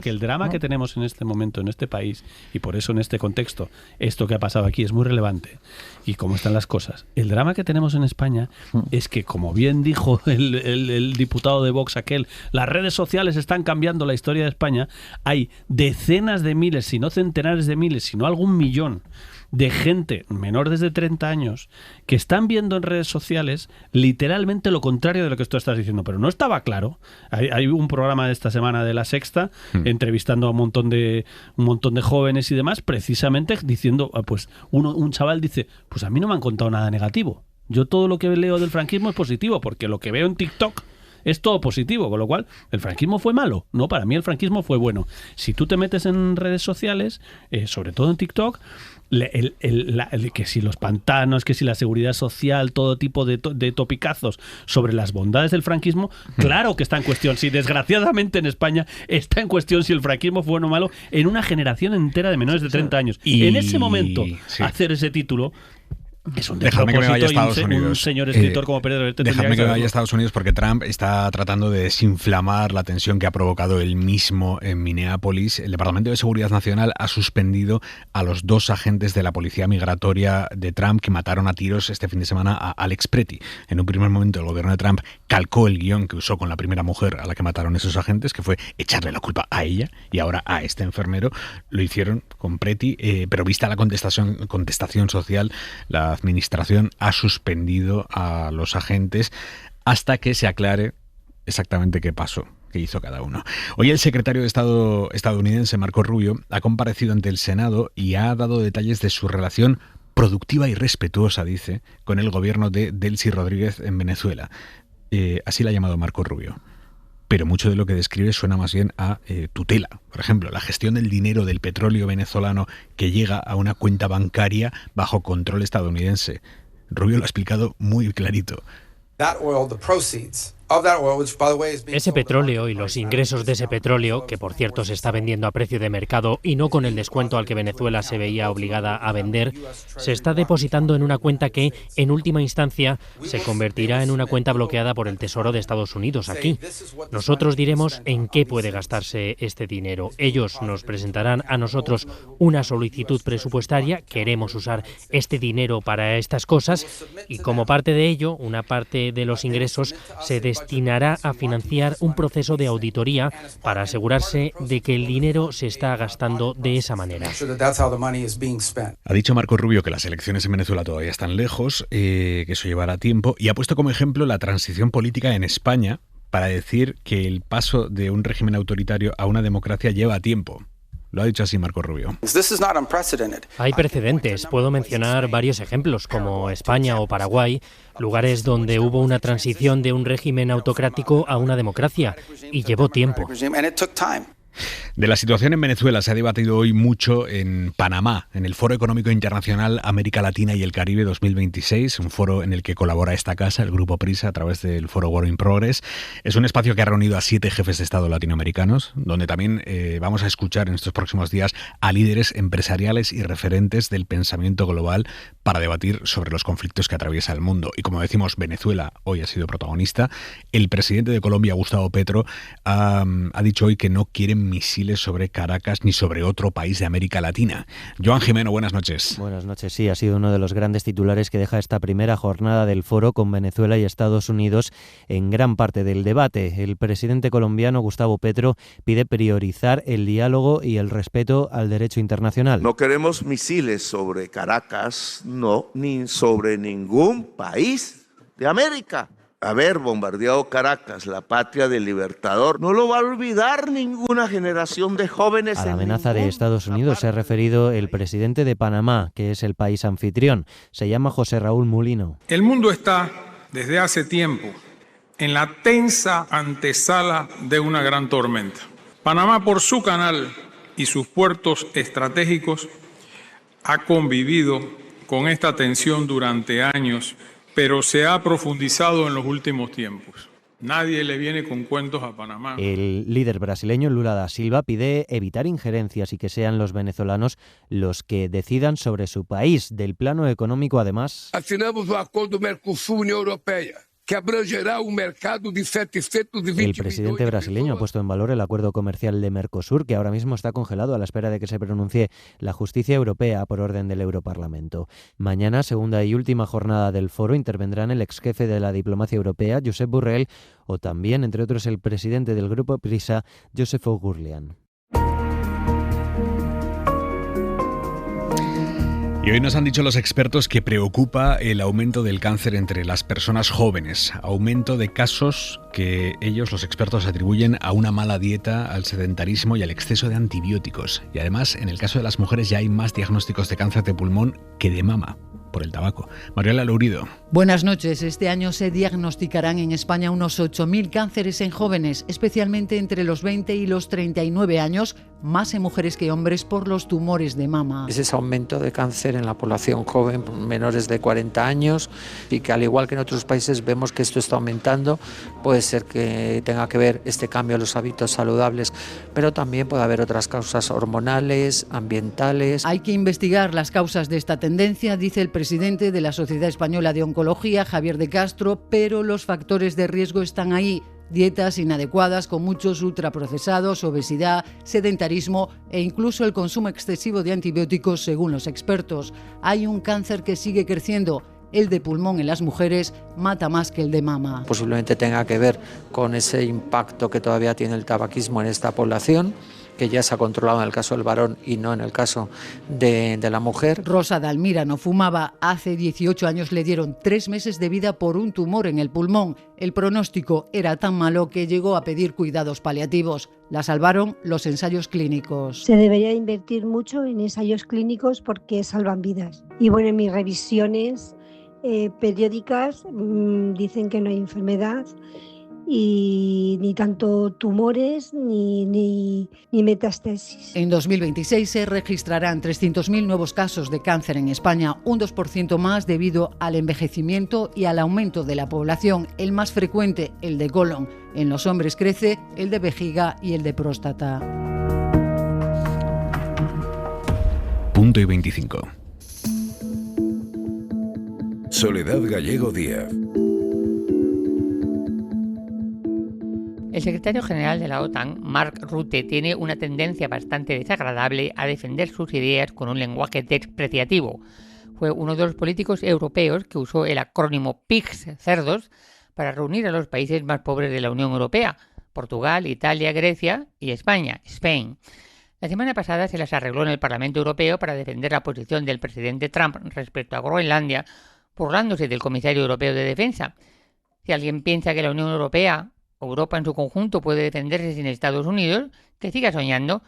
que el drama No. que tenemos en este momento en este país, y por eso en este contexto esto que ha pasado aquí es muy relevante, y cómo están las cosas. El drama que tenemos en España es que, como bien dijo el diputado de Vox aquel, las redes sociales están cambiando la historia de España. Hay decenas de miles, si no centenares de miles, si no algún millón de gente menor de 30 años que están viendo en redes sociales literalmente lo contrario de lo que tú estás diciendo, pero no estaba claro. Hay un programa de esta semana de La Sexta entrevistando a un montón de jóvenes y demás, precisamente diciendo, pues un chaval dice, pues a mí no me han contado nada negativo. Yo todo lo que leo del franquismo es positivo, porque lo que veo en TikTok es todo positivo, con lo cual, ¿el franquismo fue malo? No, para mí el franquismo fue bueno. Si tú te metes en redes sociales, sobre todo en TikTok, que si los pantanos, que si la seguridad social, todo tipo de topicazos sobre las bondades del franquismo, claro que está en cuestión. Si desgraciadamente en España está en cuestión si el franquismo fue bueno o malo en una generación entera de menores de 30 años. Y en ese momento, hacer ese título es un Déjame que me vaya a Estados Unidos. Un señor escritor como Pérez Reverte. Déjame que me vaya a Estados Unidos, porque Trump está tratando de desinflamar la tensión que ha provocado él mismo en Minneapolis. El Departamento de Seguridad Nacional ha suspendido a los 2 agentes de la policía migratoria de Trump que mataron a tiros este fin de semana a Alex Pretty. En un primer momento el gobierno de Trump calcó el guión que usó con la primera mujer a la que mataron esos agentes, que fue echarle la culpa a ella y ahora a este enfermero. Lo hicieron con Pretty, pero vista la contestación social, la administración ha suspendido a los agentes hasta que se aclare exactamente qué pasó, qué hizo cada uno. Hoy el secretario de Estado estadounidense, Marco Rubio, ha comparecido ante el Senado y ha dado detalles de su relación productiva y respetuosa, dice, con el gobierno de Delcy Rodríguez en Venezuela. Así la ha llamado Marco Rubio. Pero mucho de lo que describe suena más bien a tutela. Por ejemplo, la gestión del dinero del petróleo venezolano que llega a una cuenta bancaria bajo control estadounidense. Rubio lo ha explicado muy clarito. Ese petróleo y los ingresos de ese petróleo, que por cierto se está vendiendo a precio de mercado y no con el descuento al que Venezuela se veía obligada a vender, se está depositando en una cuenta que, en última instancia, se convertirá en una cuenta bloqueada por el Tesoro de Estados Unidos aquí. Nosotros diremos en qué puede gastarse este dinero. Ellos nos presentarán a nosotros una solicitud presupuestaria, queremos usar este dinero para estas cosas, y como parte de ello, una parte de los ingresos se destinará a financiar un proceso de auditoría para asegurarse de que el dinero se está gastando de esa manera. Ha dicho Marco Rubio que las elecciones en Venezuela todavía están lejos, que eso llevará tiempo, y ha puesto como ejemplo la transición política en España para decir que el paso de un régimen autoritario a una democracia lleva tiempo. Lo ha dicho así Marco Rubio. Hay precedentes. Puedo mencionar varios ejemplos, como España o Paraguay, lugares donde hubo una transición de un régimen autocrático a una democracia, y llevó tiempo. De la situación en Venezuela se ha debatido hoy mucho en Panamá, en el Foro Económico Internacional América Latina y el Caribe 2026, un foro en el que colabora esta casa, el Grupo Prisa, a través del foro Work in Progress. Es un espacio que ha reunido a 7 jefes de Estado latinoamericanos, donde también vamos a escuchar en estos próximos días a líderes empresariales y referentes del pensamiento global para debatir sobre los conflictos que atraviesa el mundo. Y como decimos, Venezuela hoy ha sido protagonista. El presidente de Colombia, Gustavo Petro, ha dicho hoy que no quieren misiles sobre Caracas ni sobre otro país de América Latina. Joan Jimeno, buenas noches. Buenas noches, sí, ha sido uno de los grandes titulares que deja esta primera jornada del foro con Venezuela y Estados Unidos en gran parte del debate. El presidente colombiano, Gustavo Petro, pide priorizar el diálogo y el respeto al derecho internacional. No queremos misiles sobre Caracas, no, ni sobre ningún país de América. Haber bombardeado Caracas, la patria del Libertador, no lo va a olvidar ninguna generación de jóvenes. A la amenaza de Estados Unidos se ha referido el presidente de Panamá, que es el país anfitrión. Se llama José Raúl Mulino. El mundo está, desde hace tiempo, en la tensa antesala de una gran tormenta. Panamá, por su canal y sus puertos estratégicos, ha convivido con esta tensión durante años, pero se ha profundizado en los últimos tiempos. Nadie le viene con cuentos a Panamá. El líder brasileño Lula da Silva pide evitar injerencias y que sean los venezolanos los que decidan sobre su país. Del plano económico, además, assinamos un acuerdo Mercosur-Unión Europea. El presidente brasileño ha puesto en valor el acuerdo comercial de Mercosur, que ahora mismo está congelado a la espera de que se pronuncie la justicia europea por orden del Europarlamento. Mañana, segunda y última jornada del foro, intervendrán el ex jefe de la diplomacia europea, Josep Borrell, o también, entre otros, el presidente del grupo Prisa, Josep Oughourlian. Y hoy nos han dicho los expertos que preocupa el aumento del cáncer entre las personas jóvenes, aumento de casos que ellos, los expertos, atribuyen a una mala dieta, al sedentarismo y al exceso de antibióticos. Y además, en el caso de las mujeres ya hay más diagnósticos de cáncer de pulmón que de mama por el tabaco. Mariela Lourido. Buenas noches. Este año se diagnosticarán en España unos 8.000 cánceres en jóvenes, especialmente entre los 20 y los 39 años, más en mujeres que hombres por los tumores de mama. Es ese aumento de cáncer en la población joven, menores de 40 años, y que al igual que en otros países vemos que esto está aumentando. Puede ser que tenga que ver este cambio en los hábitos saludables, pero también puede haber otras causas hormonales, ambientales. Hay que investigar las causas de esta tendencia, dice el presidente de la Sociedad Española de Oncología, Javier de Castro, pero los factores de riesgo están ahí. Dietas inadecuadas con muchos ultraprocesados, obesidad, sedentarismo e incluso el consumo excesivo de antibióticos, según los expertos. Hay un cáncer que sigue creciendo. El de pulmón en las mujeres mata más que el de mama. Posiblemente tenga que ver con ese impacto que todavía tiene el tabaquismo en esta población, que ya se ha controlado en el caso del varón y no en el caso de la mujer. Rosa Dalmira no fumaba. Hace 18 años le dieron 3 meses de vida por un tumor en el pulmón. El pronóstico era tan malo que llegó a pedir cuidados paliativos. La salvaron los ensayos clínicos. Se debería invertir mucho en ensayos clínicos porque salvan vidas. Y bueno, en mis revisiones periódicas dicen que no hay enfermedad y ni tanto tumores ni metástasis. En 2026 se registrarán 300.000 nuevos casos de cáncer en España, un 2% más debido al envejecimiento y al aumento de la población. El más frecuente, el de colon. En los hombres crece el de vejiga y el de próstata. Punto y 25. Soledad Gallego Díaz. El secretario general de la OTAN, Mark Rutte, tiene una tendencia bastante desagradable a defender sus ideas con un lenguaje despreciativo. Fue uno de los políticos europeos que usó el acrónimo PIGS, cerdos, para reunir a los países más pobres de la Unión Europea, Portugal, Italia, Grecia y España, Spain. La semana pasada se las arregló en el Parlamento Europeo para defender la posición del presidente Trump respecto a Groenlandia, burlándose del comisario europeo de defensa. Si alguien piensa que la Unión Europea, Europa en su conjunto, puede defenderse sin Estados Unidos, que siga soñando.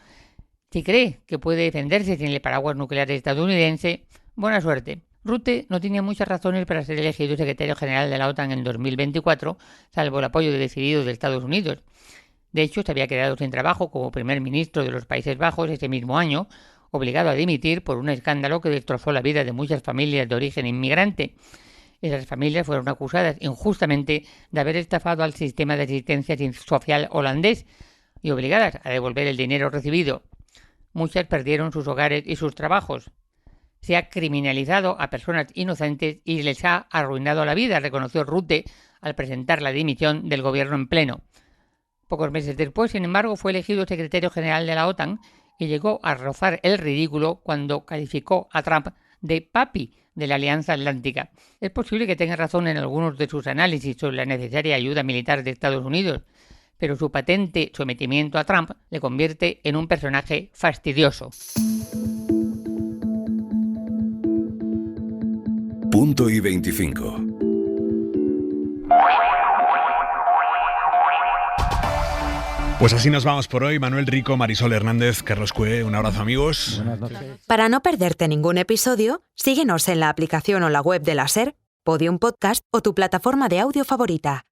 Si cree que puede defenderse sin el paraguas nuclear estadounidense, buena suerte. Rutte no tenía muchas razones para ser elegido secretario general de la OTAN en 2024, salvo el apoyo decidido de Estados Unidos. De hecho, se había quedado sin trabajo como primer ministro de los Países Bajos ese mismo año, obligado a dimitir por un escándalo que destrozó la vida de muchas familias de origen inmigrante. Esas familias fueron acusadas injustamente de haber estafado al sistema de asistencia social holandés y obligadas a devolver el dinero recibido. Muchas perdieron sus hogares y sus trabajos. Se ha criminalizado a personas inocentes y les ha arruinado la vida, reconoció Rutte al presentar la dimisión del gobierno en pleno. Pocos meses después, sin embargo, fue elegido secretario general de la OTAN y llegó a rozar el ridículo cuando calificó a Trump de papi de la Alianza Atlántica. Es posible que tenga razón en algunos de sus análisis sobre la necesaria ayuda militar de Estados Unidos, pero su patente sometimiento a Trump le convierte en un personaje fastidioso. Punto y 25. Pues así nos vamos por hoy. Manuel Rico, Marisol Hernández, Carlos Cue, un abrazo, amigos. Buenas noches. Para no perderte ningún episodio, síguenos en la aplicación o la web de la SER, Podium Podcast o tu plataforma de audio favorita.